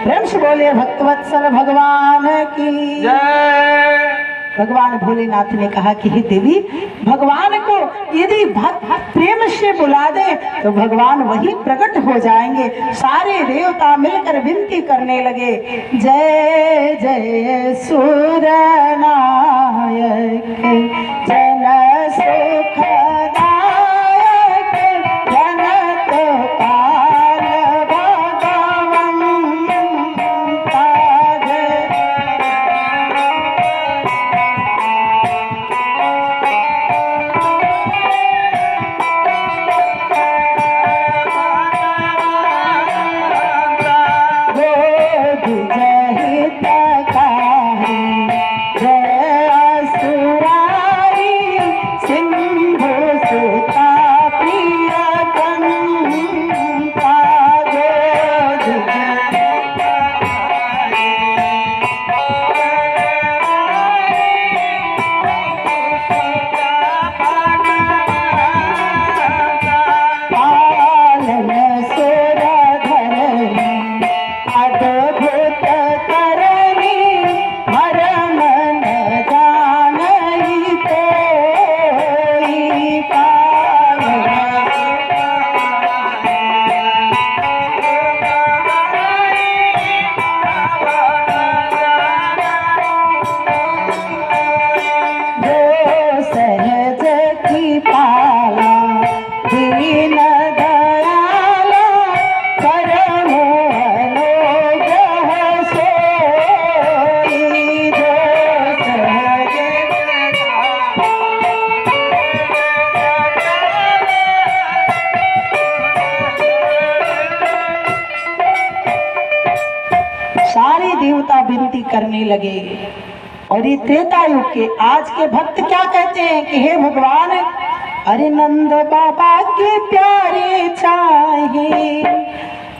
प्रेम से बोले भक्तवत्सल भगवान की।
जय।
भगवान भोलेनाथ ने कहा कि हे देवी, भगवान को यदि भक्त प्रेम से बुला दे तो भगवान वही प्रकट हो जाएंगे। सारे देवता मिलकर विनती करने लगे, जय जय सूर नायक, जन सुखदायक, जनत काल भगवंता जय। देवता विनती करने लगे। और ये त्रेता युग के आज के भक्त क्या कहते हैं कि हे भगवान, अरे नंद बाबा के प्यारे चाहे,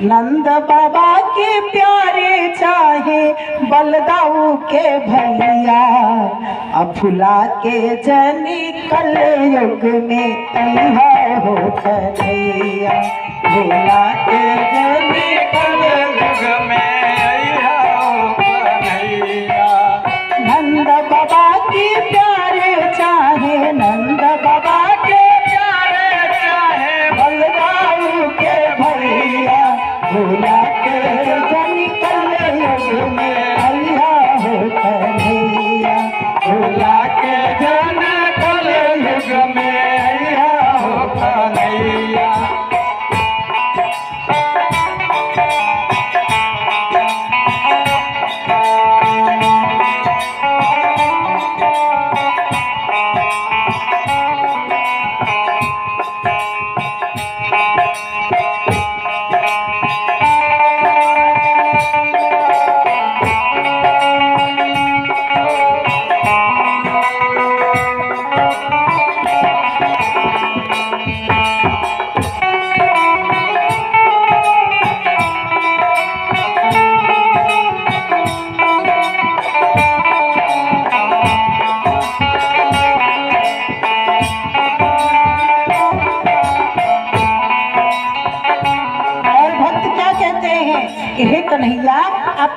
नंद बाबा के प्यारे चाहे, बलदाऊ के भैया, अब भुला के जनी कल युग में अइहा हो कन्हैया, भुला के जनी
कल युग में अइहा हो कन्हैया।
नंद बाबा के प्यारे चाहे, नंद बाबा के
प्यारे चाहे,
बलदाऊ के भैया, भुला के जनी कल युग में अइहा हो कन्हैया,
भुला के जन कल युग में अइहा हो कन्हैया।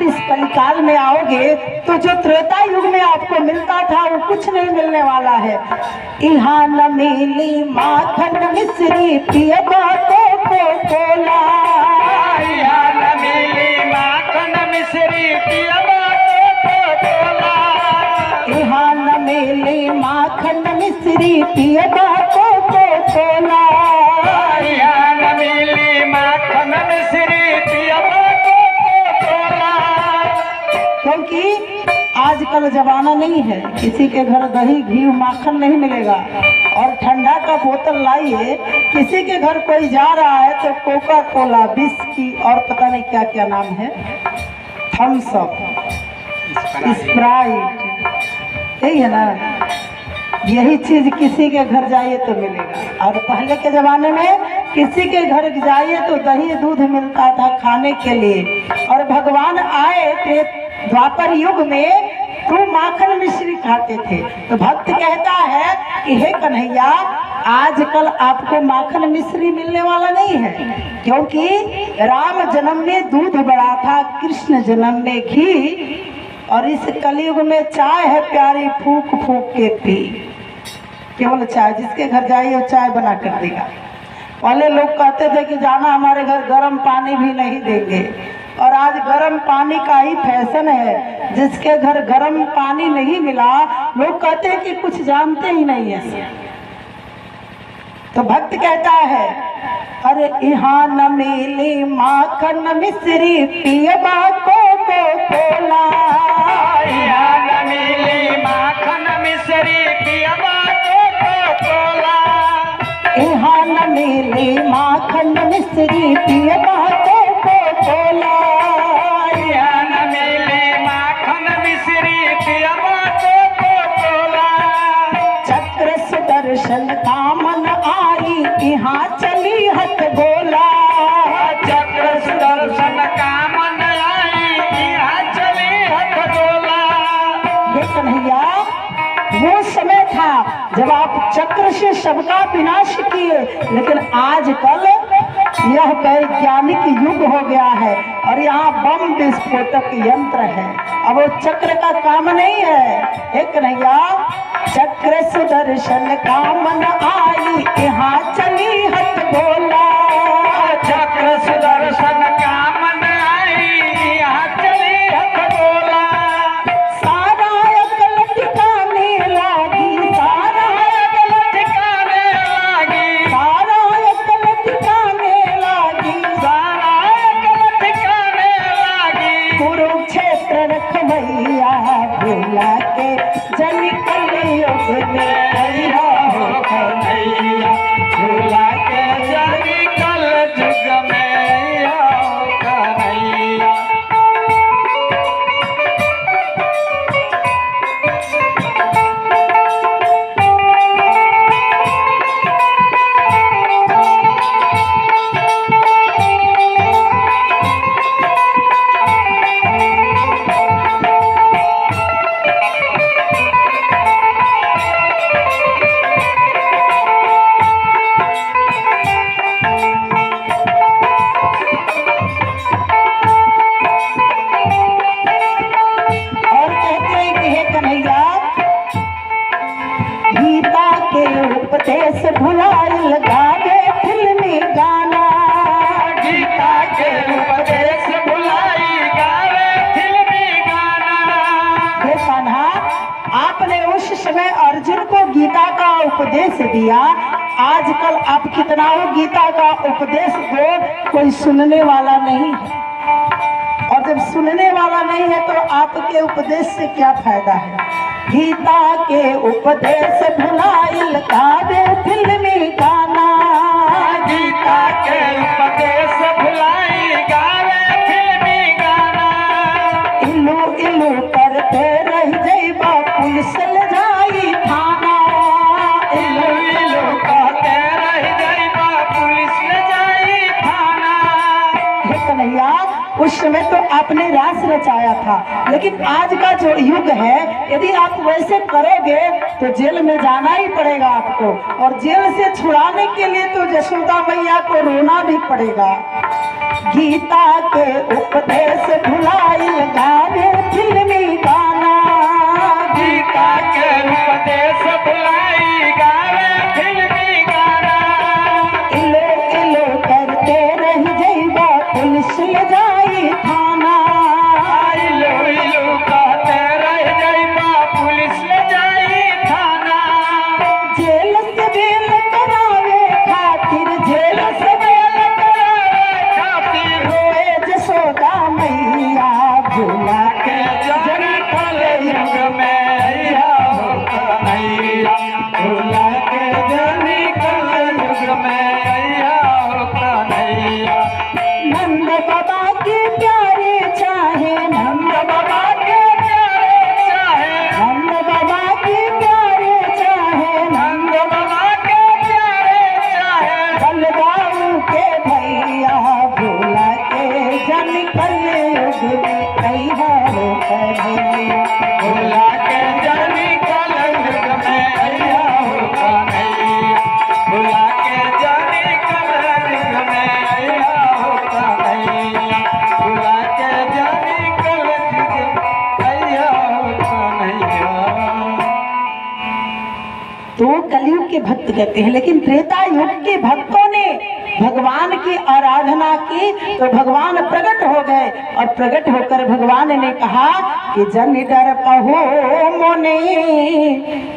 इस कलिकाल में आओगे तो जो त्रेता युग में आपको मिलता था वो कुछ नहीं मिलने वाला है। यहाँ न मिली माखन मिश्री पियबा कोला,
यहाँ न मिली माखन मिश्री पियबा कोला,
यहाँ न मिली माखन मिश्री पियबा कोला,
यहाँ न मिली माखन मिश्री पियबा कोला।
क्योंकि आजकल जमाना नहीं है, किसी के घर दही घी माखन नहीं मिलेगा। और ठंडा का बोतल लाइए, किसी के घर कोई जा रहा है तो कोका कोला, विस्की और पता नहीं क्या क्या नाम है, थम्स अप, स्प्राइट, यही है ना। यही चीज किसी के घर जाइए तो मिलेगा। और पहले के जमाने में किसी के घर जाइए तो दही दूध मिलता था खाने के लिए। और भगवान आए थे द्वापर युग में तो माखन मिश्री खाते थे। तो भक्त कहता है कि हे कन्हैया, आजकल आपको माखन मिश्री मिलने वाला नहीं है, क्योंकि राम जन्म में दूध बड़ा था, कृष्ण जन्म में घी, और इस कलयुग में चाय है प्यारी, फूक फूक के पी। केवल चाय, जिसके घर जाइए वो चाय बना कर देगा। पहले लोग कहते थे कि जाना हमारे घर गर्म पानी भी नहीं देंगे, और आज गर्म पानी का ही फैशन है। जिसके घर गर्म पानी नहीं मिला, लोग कहते हैं कि कुछ जानते ही नहीं है। तो भक्त कहता है, अरे यहाँ न मिली माखन मिश्री पियबा कोला,
यहाँ न मिली माखन मिश्री पियबा कोला,
यहाँ न मिली माखन मिश्री पियबा कोला,
यहाँ न मिली माखन मिश्री पियबा कोला।
चक्र सुदर्शन कामन आई, यहाँ चली हथ गोला,
चक्र सुदर्शन कामन आई, यहाँ चली हथ गोला।
ये कन्हैया वो समय था जब आप चक्र से सबका विनाश किए, लेकिन आजकल यह वैज्ञानिक युग हो गया है और यहाँ बम विस्फोटक यंत्र है। अब वो चक्र का काम नहीं है। हे कन्हैया, चक्र सुदर्शन कामन आई, यहाँ चली हथ गोला,
चक्र सुदर्शन कामन आई, यहाँ चली हथ गोला।
सारा अकल ठिकाने लागी, सारा
अकल ठिकाने लागी,
सारा अकल ठिकाने लागी,
सारा अकल ठिकाने लागी।
कुरुक्षेत्र रखवैया भूला के जन कलयुग में अइहा हो
कन्हैया, भूला के जानी कल युग में आओ कन्हैया।
और कहते हैं कि हे कन्हैया, गीता के उपदेश भुलाइल गावे फिल्मी गाना,
गीता के उपदेश भुलाई गावे फिल्मी गाना।
हे कान्हा, आपने उस समय अर्जुन को गीता का उपदेश दिया, आजकल आप कितना हो गीता का उपदेश दो, कोई सुनने वाला नहीं है। और जब सुनने वाला नहीं है तो आपके उपदेश से क्या फायदा है। गीता के उपदेश भुलाइल गावे फिल्मी गाना,
गीता के उपदेश भुलाई गावे फिल्मी गाना।
इलू इलू करते रह जइबा पुलिस ले जाई थाना,
इलू इलू कहते रह जाइबा पुलिस ले जाई थाना।
हे कन्हैया, उस समय तो आपने रास रचाया था, लेकिन आज का जो युग है, यदि आप वैसे करोगे तो जेल में जाना ही पड़ेगा आपको, और जेल से छुड़ाने के लिए तो यशोदा मैया को रोना भी पड़ेगा। गीता के उपदेश भुलाई गावे फिल्मी गाना,
गीता के उपदेश भुलाई गावे फिल्मी गाना,
इलो इलो करते रह जइबा पुलिस ले जाई थाना,
इलू इलू कहते रह जइबा पुलिस ले जाई थाना,
जेल से बेल करावे खातिर, जेल से बेल करावे
खातिर
रोए जसोदा मैया भुला के
जन कल युग में अइहा हो कन्हैया, भुला के जन कल युग में अइहा हो कन्हैया।
नंद बाबा के प्यारे चाहे, नंद बाबा के
प्यारे चाहे,
नंद बाबा के प्यारे चाहे,
नंद बाबा के प्यारे चाहे,
बलदाऊ के भैया भोला के जन कल युग में अइहा हो कन्हैया,
भुला के जन कल युग में अइहा हो कन्हैया, भुला के जन कल युग में अइहा हो कन्हैया, भुला के जन कल युग में अइहा हो कन्हैया।
तो कलयुग के भक्त कहते हैं, लेकिन त्रेता युग के भक्तों ने भगवान की आराधना की तो भगवान प्रकट हो गए, और प्रकट होकर भगवान ने कहा कि जन डर पहो मोने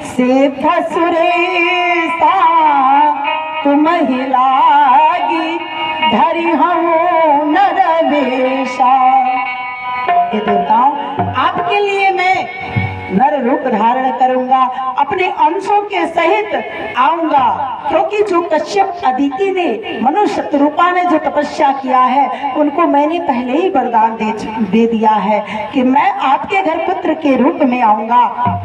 से फसुरेसा, तुम ही लागी धरि हम नर वेशा। ये देवताओं, आपके लिए मैं नर रूप धारण करूंगा, अपने अंशों के सहित आऊंगा, क्योंकि जो कश्यप अदिति ने मनुष्य रूपा ने जो तपस्या किया है, उनको मैंने पहले ही वरदान दे दिया है कि मैं आपके घर पुत्र के रूप में आऊंगा,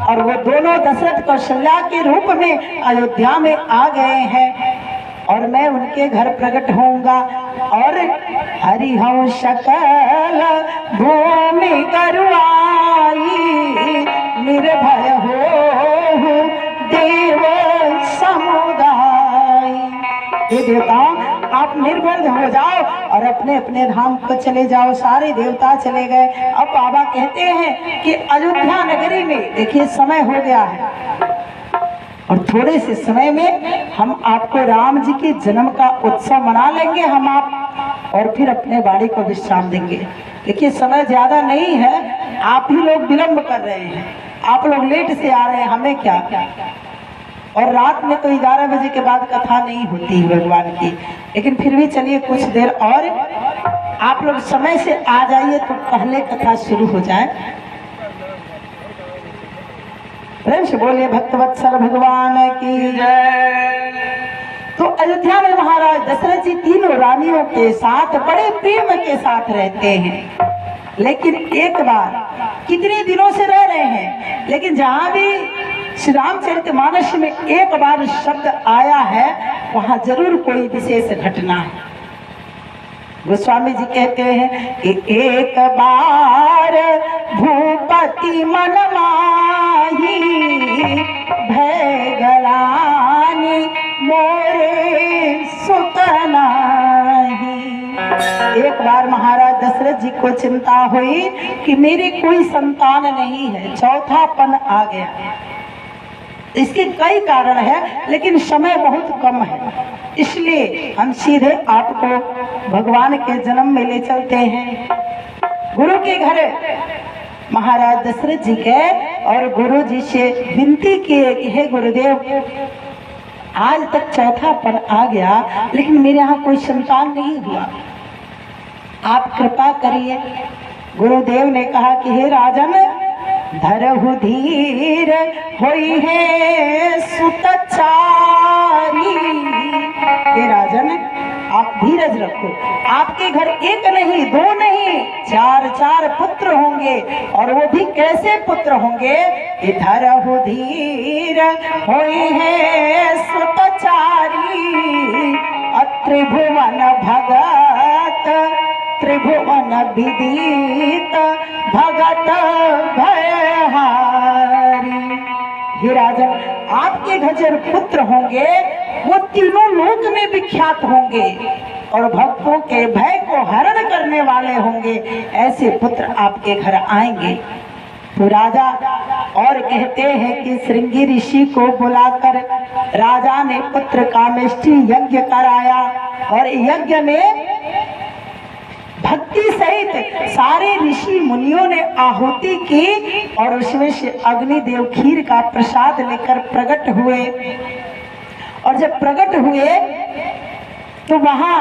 और वो दोनों दशरथ कौशल्या के रूप में अयोध्या में आ गए हैं, और मैं उनके घर प्रकट होऊंगा, और हरिहं सकल भूमि करुआई, निर्भय हो देव समुदाय। ये देवताओं, आप निर्भय हो जाओ और अपने अपने धाम को चले जाओ। सारे देवता चले गए। अब बाबा कहते हैं कि अयोध्या नगरी में देखिए समय हो गया है, और थोड़े से समय में हम आपको राम जी के जन्म का उत्सव मना लेंगे हम आप, और फिर अपने बाड़ी को विश्राम देंगे। देखिए समय ज्यादा नहीं है, आप ही लोग विलंब कर रहे हैं, आप लोग लेट से आ रहे हैं, हमें क्या। और रात में तो 11 बजे के बाद कथा नहीं होती है भगवान की, लेकिन फिर भी चलिए कुछ देर और आप लोग समय से आ जाइए तो पहले कथा शुरू हो जाए। प्रेम से बोलिए भक्तवत्सल भगवान की जय। तो अयोध्या में महाराज दशरथ जी तीनों रानियों के साथ बड़े प्रेम के साथ रहते हैं, लेकिन एक बार कितने दिनों से रह रहे हैं, लेकिन जहाँ भी श्री रामचरितमानस में एक बार शब्द आया है, वहाँ जरूर कोई विशेष घटना है। गोस्वामी जी कहते हैं कि एक बार भूपति मन माही, भय गलानी मोरे सुत नाही। एक बार महाराज दशरथ जी को चिंता हुई कि मेरे कोई संतान नहीं है, चौथापन आ गया। इसके कई कारण है, लेकिन समय बहुत कम है, इसलिए हम सीधे आपको भगवान के जन्म में ले चलते हैं। गुरु के घर महाराज दशरथ जी गए और गुरु जी से विनती किए कि हे गुरुदेव, आज तक चौथापन आ गया, लेकिन मेरे यहाँ कोई संतान नहीं हुआ, आप कृपा करिए। गुरुदेव ने कहा कि हे राजन, धरहु धीर होई है सुतचारी। हे राजन, आप धीरज रखो, आपके घर एक नहीं, दो नहीं, चार चार पुत्र होंगे, और वो भी कैसे पुत्र होंगे। धरहु धीर होई है सुतचारी, अत्रिभुवन भगत त्रिभुवन विदित भगत भयहारी। हे राजन, आपके घर जो पुत्र होंगे वो तीनों लोक में विख्यात होंगे और भक्तों के भय को हरण करने वाले होंगे। ऐसे पुत्र आपके घर आएंगे। तो राजा और कहते हैं कि श्रृंगी ऋषि को बुलाकर राजा ने पुत्र कामेष्टि यज्ञ कराया और यज्ञ में भक्ति सहित सारे ऋषि मुनियों ने आहुति की और उसमें से अग्निदेव खीर का प्रसाद लेकर प्रकट हुए। और जब प्रकट हुए तो वहां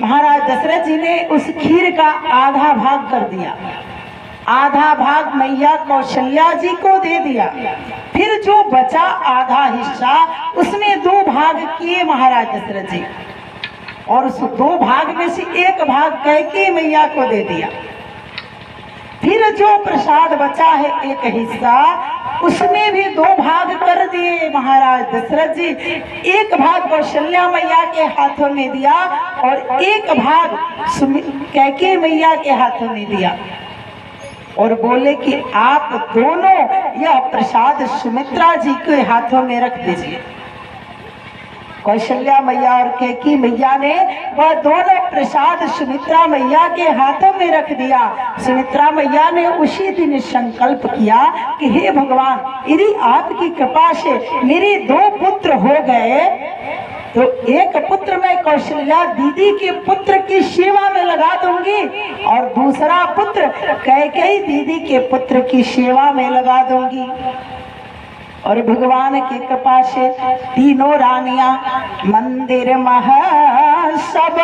महाराज दशरथ जी ने उस खीर का आधा भाग कर दिया, आधा भाग मैया कौशल्या जी को दे दिया। फिर जो बचा आधा हिस्सा उसमें 2 भाग किए महाराज दशरथ जी और उस 2 भाग में से 1 भाग कैकेयी मैया को दे दिया। फिर जो प्रसाद बचा है 1 हिस्सा उसमें भी 2 भाग कर दिए महाराज दशरथ जी। 1 भाग कौशल्या मैया के हाथों में दिया और 1 भाग कैकेयी मैया के हाथों में दिया और बोले कि आप दोनों यह प्रसाद सुमित्रा जी के हाथों में रख दीजिए। कौशल्या मैया और कैकेयी मैया ने वह दोनों प्रसाद सुमित्रा मैया के हाथों में रख दिया। सुमित्रा मैया ने उसी दिन संकल्प किया कि हे भगवान, यदि आपकी कृपा से मेरे 2 पुत्र हो गए तो 1 पुत्र मैं कौशल्या दीदी के पुत्र की सेवा में लगा दूंगी और दूसरा पुत्र कैकेयी दीदी के पुत्र की सेवा में लगा दूंगी। और भगवान की कृपा से तीनों रानियां मंदिर महा सब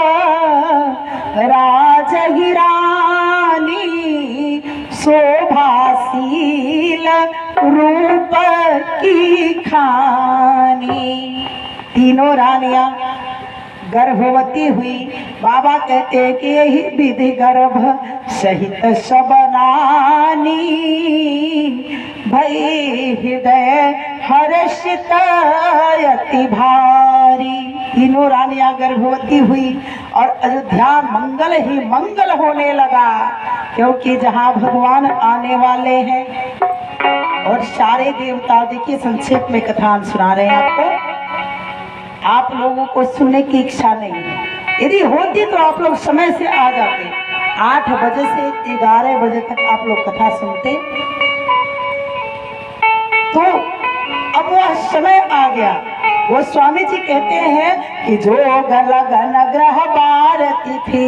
राजही रानी शोभाशील रूप की खानी। तीनों रानियां गर्भवती हुई। बाबा कहते हैं कि यही विधि गर्भ सहित सब नानी भई हृदय हर्षित अति भारी। तीनों रानियां गर्भवती हुई और अयोध्या मंगल ही मंगल होने लगा, क्योंकि जहां भगवान आने वाले हैं और सारे देवता। देखिए संक्षेप में कथा हम सुना रहे हैं आपको। आप लोगों को सुनने की इच्छा नहीं है, यदि होती तो आप लोग समय से आ जाते। 8 बजे से 11 बजे तक आप लोग कथा सुनते। तो अब वह समय आ गया। वो स्वामी जी कहते हैं कि जो लगन ग्रह बार तिथि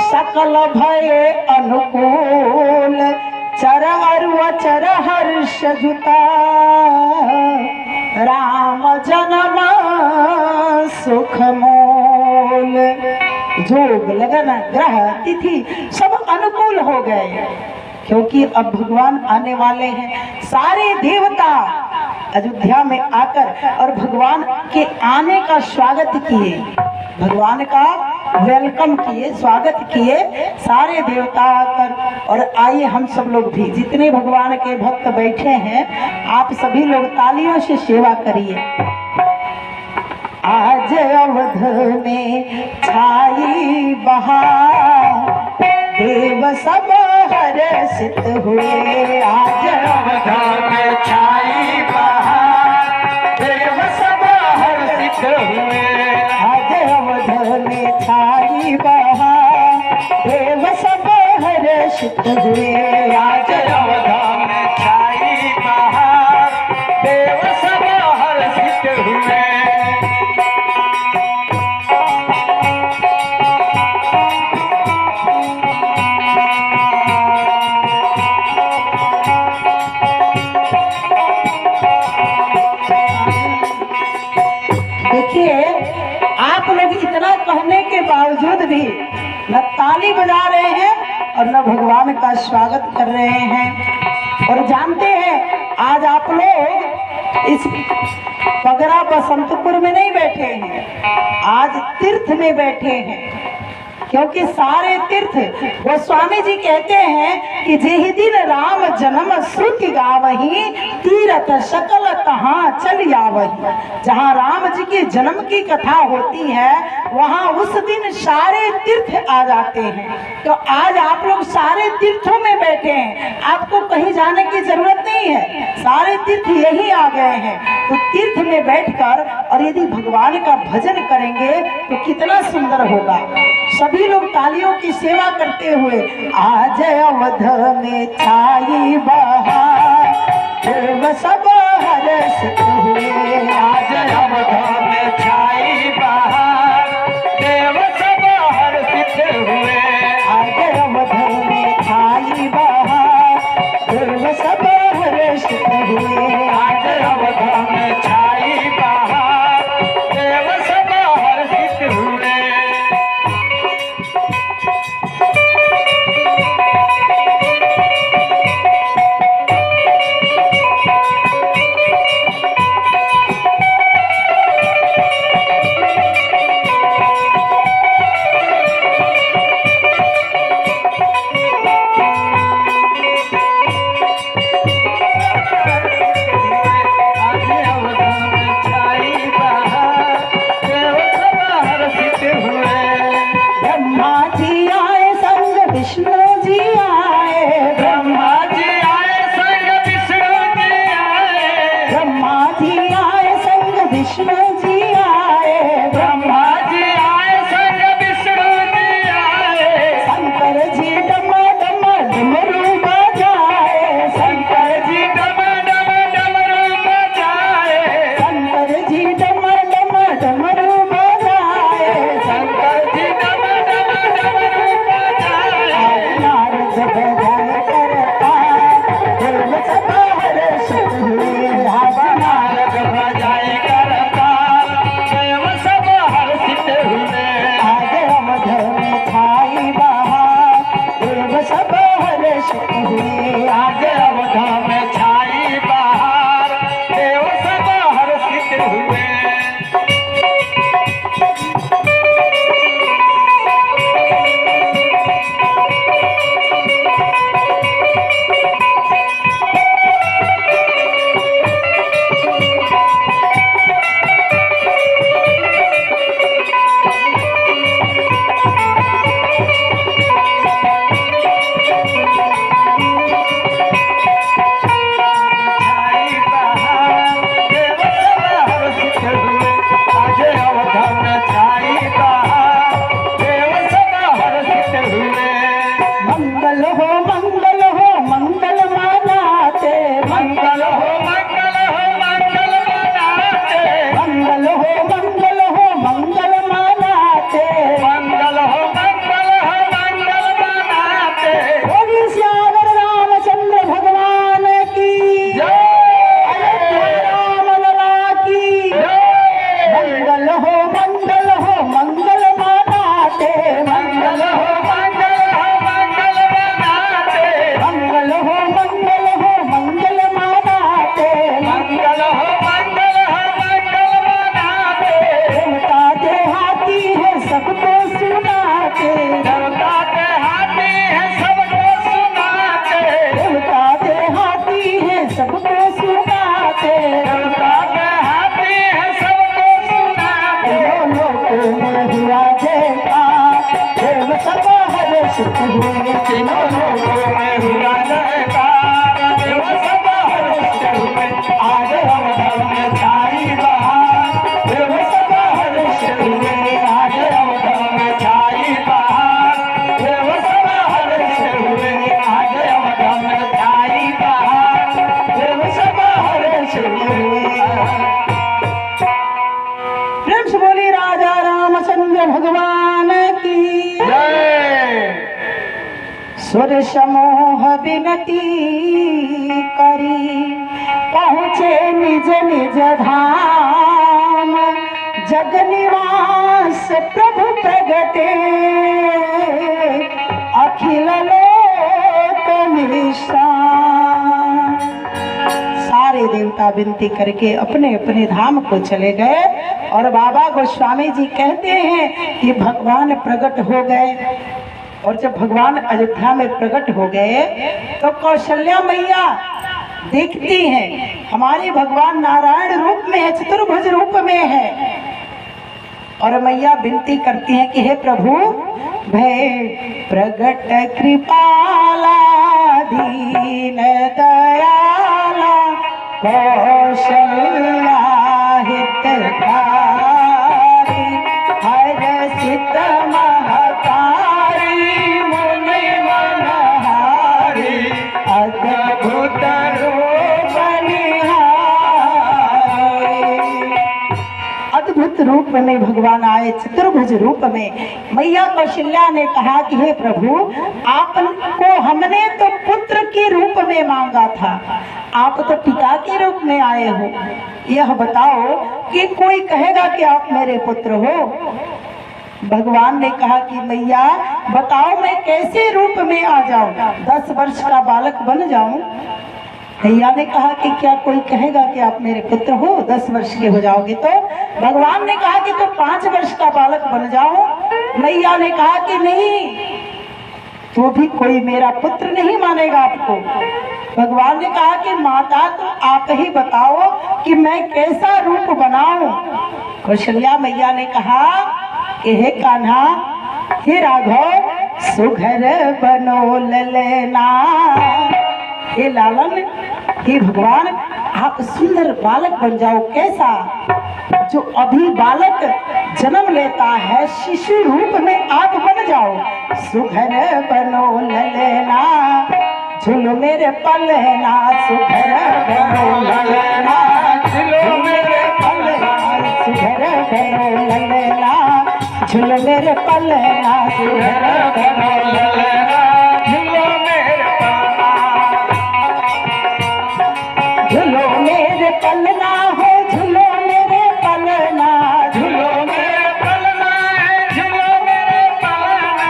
सकल भय अनुकूल चर अचर हर्ष जुता राम जन्म सुख मोल। जोग लगन ग्रह तिथि सब अनुकूल हो गए, क्योंकि अब भगवान आने वाले हैं। सारे देवता अयोध्या में आकर और भगवान के आने का स्वागत किए, भगवान का वेलकम किए, स्वागत किए सारे देवता आकर। और आइए हम सब लोग भी, जितने भगवान के भक्त बैठे हैं, आप सभी लोग तालियों से सेवा करिए। आज अवध में छाई बहार देव सब हर्षित हुए। आज
अवध में छाई बहार देव सब हर्षित हुए।
आज अवध में छाई बहार देव सब हर्षित हुए।
आज अवध में छाई बहार देव सब हर्षित हुए।
कहने के बावजूद भी न ताली बजा रहे हैं और न भगवान का स्वागत कर रहे हैं। और जानते हैं आज आप लोग इस पगरा बसंतपुर में नहीं बैठे हैं, आज तीर्थ में बैठे हैं, क्योंकि सारे तीर्थ वो स्वामी जी कहते हैं कि जेहि दिन राम जन्म श्रुति गावही, तीरथ सकल तहाँ चल आवही। जहाँ राम जी के जन्म की कथा होती है वहाँ उस दिन सारे तीर्थ आ जाते हैं। तो आज आप लोग सारे तीर्थों में बैठे हैं, आपको कहीं जाने की जरूरत नहीं है, सारे तीर्थ यही आ गए हैं। तो तीर्थ में बैठकर और यदि भगवान का भजन करेंगे तो कितना सुंदर होगा। सभी लोग तालियों की सेवा करते हुए आज अवध में छाई बहार, देव सब हर्षित हुए।
आज अवध में छाई बहार, देव सब हर्षित हुए।
आज अवध में छाई बहार, देव सब हर्षित हुए।
आज अवध में छाई बहार, देव सब हर्षित हुए।
सुर समूह विनती करी पहुँचे निज निज धाम। जग निवास प्रभु प्रगटे अखिल लोक निशान। सारे देवता विनती करके अपने अपने धाम को चले गए और बाबा गोस्वामी जी कहते हैं कि भगवान प्रकट हो गए। और जब भगवान अयोध्या में प्रकट हो गए तो कौशल्या मैया देखती हैं हमारे भगवान नारायण रूप में है, चतुर्भुज रूप में है। और मैया विनती करती हैं कि हे प्रभु भय प्रगट कृपाला दीन दयाला कौशल्या हितकारी हर्षित महतारी मुनि मनहारी अद्भुत रूप अद्भुत रूप में भगवान आए, चतुर्भुज रूप में। मैया कौशल्या ने कहा कि हे प्रभु आपको हमने तो पुत्र के रूप में मांगा था, आप तो पिता के रूप में आए हो। यह बताओ कि कोई कहेगा कि आप मेरे पुत्र हो। भगवान ने कहा कि मैया बताओ मैं कैसे रूप में आ जाऊं, 10 वर्ष का बालक बन जाऊं। मैया ने कहा कि क्या कोई कहेगा कि आप मेरे पुत्र हो, 10 वर्ष के हो जाओगे तो। भगवान ने कहा कि तो 5 वर्ष का बालक बन जाओ। मैया ने कहा कि नहीं, तो भी कोई मेरा पुत्र नहीं मानेगा आपको। भगवान ने कहा कि माता तो आप ही बताओ कि मैं कैसा रूप बनाऊं। कौशल्या मैया ने कहा कि हे कान्हा, हे राघव, सुघर बनो ललना। हे लालन, हे भगवान आप सुंदर बालक बन जाओ। कैसा? जो अभी बालक जन्म लेता है शिशु रूप में आप बन जाओ। सुघर बनो ललना झूलो मेरे पलना, सुघर बनो ललना झूलो मेरे पलना, सुघर बनो ललना झूलो मेरे पलना, सुघर बनो ललना झूलो मेरे पलना। झूलो मेरे पलना हो, झूलो मेरे पलना, झूलो मेरे पलना, झूलो मेरे पलना,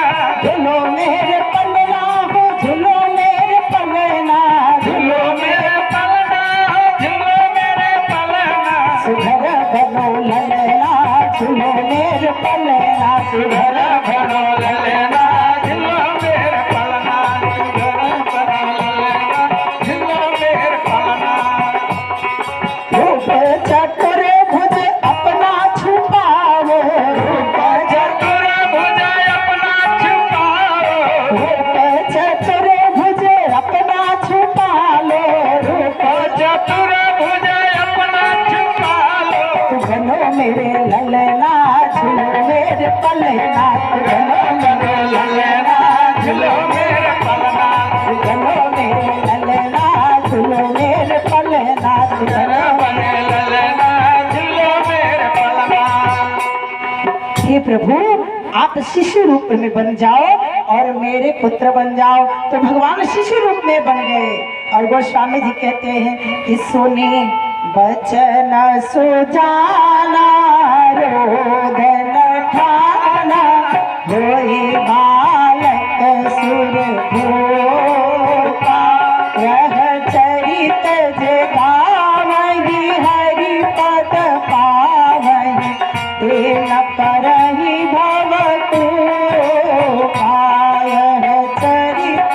झूलो मेरे पलना हो, झूलो मेरे पलना, झूलो मेरे पलना, झूलो मेरे पलना। सुघर बनो ललना झूलो मेरे पलना, सुघर बनो ललना झूलो मेरे पलना, सुघर बनो ललना झूलो मेरे पलना। रूप चतुर भुज अपना छुपाओ, रूप चतुर भुज अपना छुपाओ, रूप चतुर भुज अपना छुपा लो, रूप चतुर भुज अपना छुपा लो। तू बनो मेरे ललना झूलो मेरे पलना, तू बनो मेरे ललना झूलो मेरे पलना, तू बनो मेरे ललना झूलो मेरे पलना, तू बनो मेरे ललना झूलो मेरे पलना। हे प्रभु आप शिशु रूप में बन जाओ और मेरे पुत्र बन जाओ। तो भगवान शिशु रूप में बन गए। और गोस्वामी जी कहते हैं कि सुनी बचन सुजाना रोदन ठाना, होई बालक सुर भोपा, रह चरित जे गावहि हरि पद पावहि, तेन परहि भव पाय चरित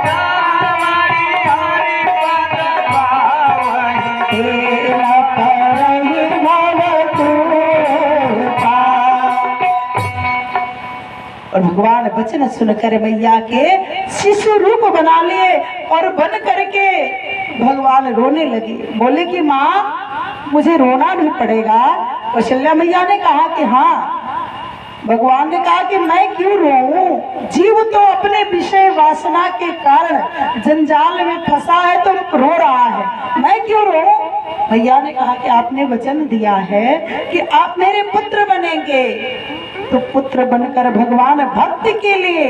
गावहि हरि पद पावहि, तेन परहि भव और भगवान वचन सुनकर मैया के शिशु रूप बना लिए और बन करके भगवान रोने लगे। बोले कि माँ मुझे रोना भी पड़ेगा। कौशल्या मैया ने कहा कि हाँ। भगवान ने कहा कि मैं क्यों रोऊं, जीव तो अपने विषय वासना के कारण जंजाल में फंसा है तो रो रहा है, मैं क्यों रोऊं। मैया ने कहा कि आपने वचन दिया है कि आप मेरे पुत्र बनेंगे, तो पुत्र बनकर भगवान भक्त के लिए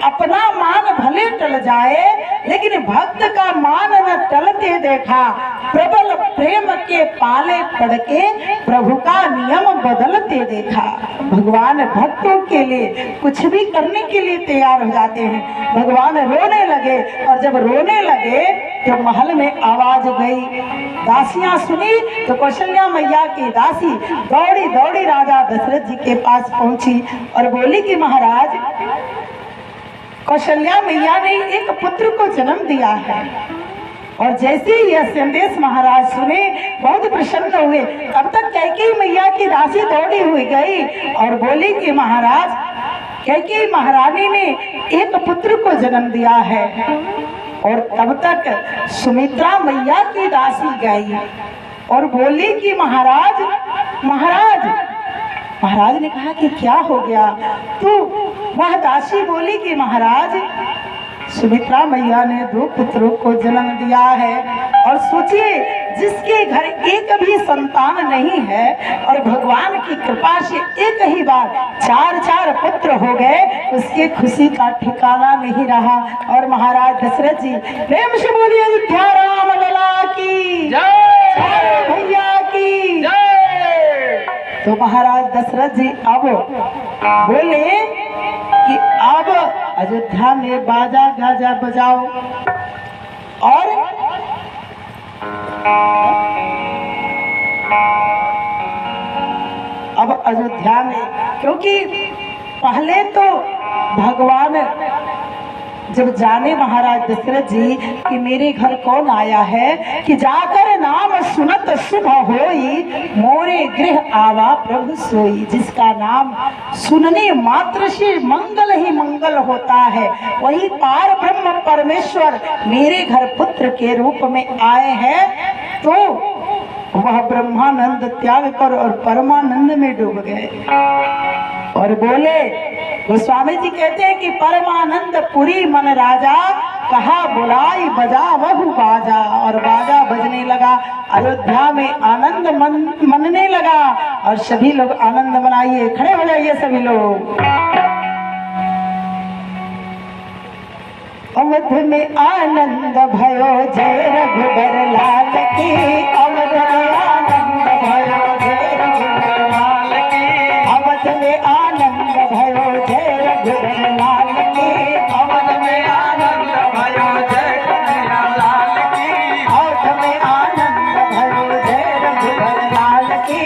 अपना मान भले टल जाए लेकिन भक्त का मान न टलते देखा। प्रबल प्रेम के पाले पड़ के प्रभु का नियम बदलते देखा। भगवान भक्तों के लिए कुछ भी करने के लिए तैयार हो जाते हैं। भगवान रोने लगे और जब रोने लगे तो महल में आवाज गई। दासियां सुनी तो कौशल्या मैया की दासी दौड़ी दौड़ी राजा दशरथ जी के पास पहुंची और बोली कि महाराज कौशल्या मैया ने एक पुत्र को जन्म दिया है। और जैसे ही यह संदेश महाराज सुने बहुत प्रसन्न हुए। तब तक कैकेयी मैया की दासी दौड़ी हुई गई और बोली कि महाराज, कैकेयी महारानी ने एक पुत्र को जन्म दिया है। और तब तक सुमित्रा मैया की दासी गई और बोली कि महाराज महाराज। महाराज ने कहा कि क्या हो गया? तो वह दासी बोली कि महाराज, सुमित्रा मैया ने 2 पुत्रों को जन्म दिया है। और सोचिए, जिसके घर एक भी संतान नहीं है और भगवान की कृपा से एक ही बार 4 पुत्र हो गए, उसके खुशी का ठिकाना नहीं रहा। और महाराज दशरथ जी प्रेम से बोलिए अयोध्या राम लला की जय, भैया की जय। तो महाराज दशरथ जी अब बोले कि अब अयोध्या में बाजा गाजा बजाओ। और अब अयोध्या में, क्योंकि पहले तो भगवान जब जाने महाराज दशरथ जी कि मेरे घर कौन आया है, कि जाकर नाम सुनत शुभ होई, मोरे गृह आवा प्रभु सोई। जिसका नाम सुनने मात्र से मंगल ही मंगल होता है, वही पार ब्रह्म परमेश्वर मेरे घर पुत्र के रूप में आए हैं। तो वह ब्रह्मानंद त्याग कर और परमानंद में डूब गए। और बोले, गोस्वामी जी कहते हैं कि परमानंद पुरी मन राजा, कहा बुलाई बजा वहु बाजा। और बाजा बजने लगा, अयोध्या में आनंद मनने लगा। और सभी लोग आनंद मनाइए, खड़े हो जाइए सभी लोग। अवध में आनंद भयो जय रघुबर लाल की, अवध में आनंद भयो जय रघुबर लाल की, अवध में आनंद भयो जय रघुबर लाल की, अवध में आनंद भयो जय कन्हैया लाल की, अवध में आनंद भयो जय रघुबर लाल की,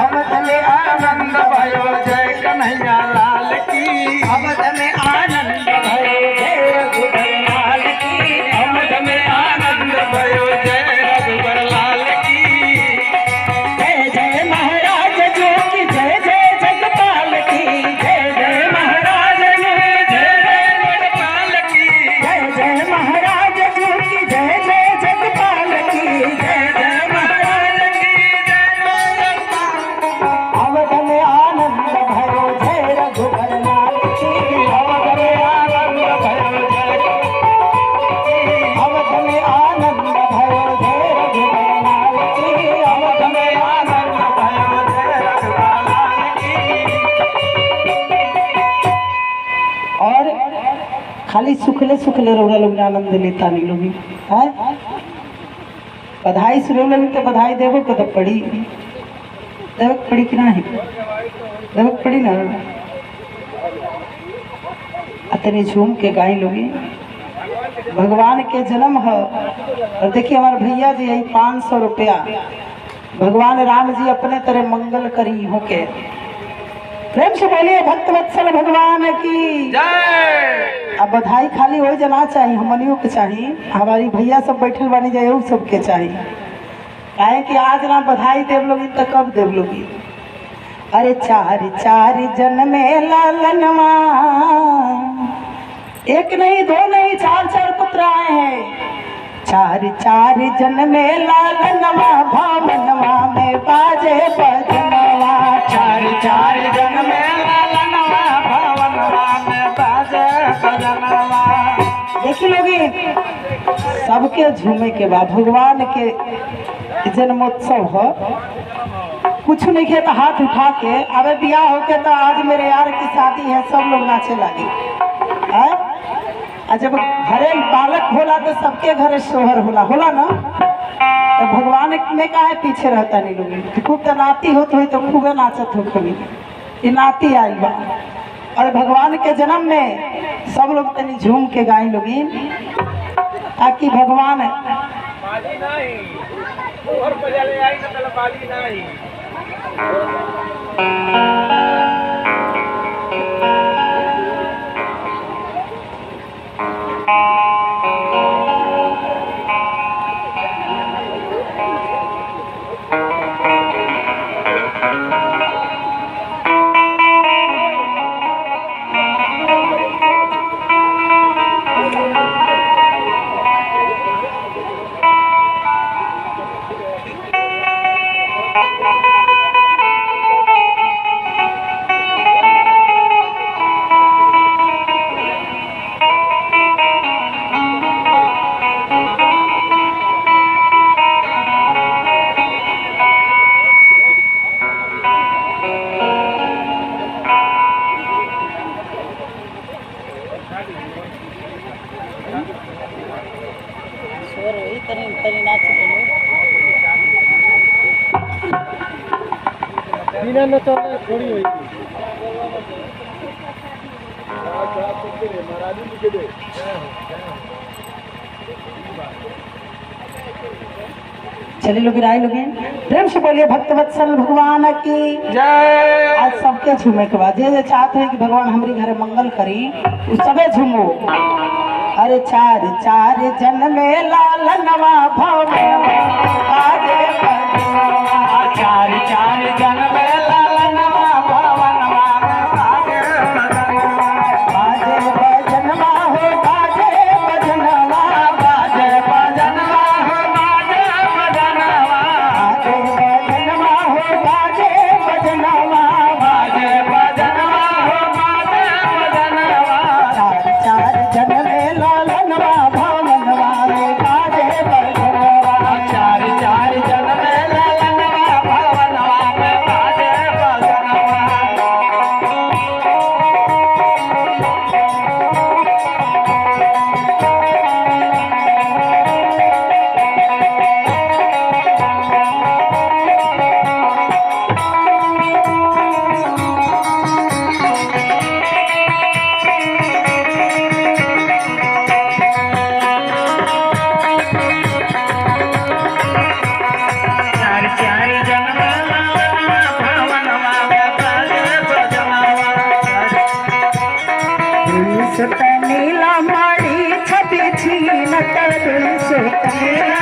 अवध में आनंद भयो जय कन्हैया लाल की, अवध में आनंद भयो जय रघुबर लाल की, अवध में आनंद भयो जय रघुबर लाल की। जय जय महाराज जो की जय जय जगपाल की, जय जय महाराज जो जय जय जगपाल की, जय जय महाराज जो की जय जय जगपाल की, जय जय महाराज की जय जय। अवध में आनंद भयो जय रघुबर लाल की, अवध में आनंद भयो जय, अवध में आनंद भयो जय रघुबर लाल की, अवध में आनंद भयो जय रघुबर लाल की। और खाली सुखले सुखले रोना लोग आनंद लेता नहीं लोग है। बधाई से रोने लगे तो बधाई देवो को तो पड़ी, देवक पड़ी कि नहीं, देवक पड़ी ना। अतने झूम के गाई लोगी, भगवान के जन्म है। और देखिए हमारे भैया जी यही 500 रुपया, भगवान राम जी अपने तरह मंगल करी होके। प्रेम से बोलिए भक्त वत्सल भगवान की
जय।
अब बधाई खाली हो जाना चाहिए, हमनियों के चाहिए, हमारी भैया सब बैठल बनी जाए वो सबके चाहिए। काहे कि आज ना बधाई देव लोगी तो कब देव लोगी। अरे 4 जन्मे लालनवा, एक नहीं 2 नहीं 4 पुत्र आए हैं। 4 जन्मे लालनवा, भावनवा में बाजे बजनवा। 4 जन्मे लालनवा, भावनवा में बाजे बजनवा। देखी लोगी सबके झूमे के बाद भगवान के जन्मोत्सव हो, कुछ नहीं किया तो हाथ उठा के अबे ब्याह होके तो आज मेरे यार की शादी है, सब लोग नाचे लगे। जब घरे बालक होला तो सबके घरे सोहर होला ना। तो भगवान में काहे पीछे रहता नहीं लोग, खूब तो नाती होत हुई तो खूबे नाचत हो कभी, ये नाती आई बा। और भगवान के जन्म में सब लोग तनी झूम के गाई लोगी, ताकि भगवान
बिना न चले थोड़ी हुई
चलिए लोग राय लोग प्रेम से बोलिए भक्तवत्सल भगवान की
जय।
आज सबके झूमे के बाद जे चाहते हैं कि भगवान हमारे घर मंगल करी उस सबे झूमो। अरे चार चार जन्मे लाल नवा भवन आगे बढ़वा।
चार चार जन्मे लाल नवा भवनवा आगे बढ़वा।
बाजे बजनवा हो बाजे बजनवा
बाजे बजनवा हो बाजे बजनवा।
बाजे बजनवा हो बाजे बजनवा
बाजे बजनवा हो बाजे बजनवा।
चार चार जन्मे लाल नवा भवनवा रे बाजे बजनवा।
चार चार जन्मे लाल नवा भवनवा में बाजे बजनवा। चार चार जन्मे लाल नवा भवनवा में बाजे बजनवा।
सुत नीला माड़ी छवि छीन कर सुत नीला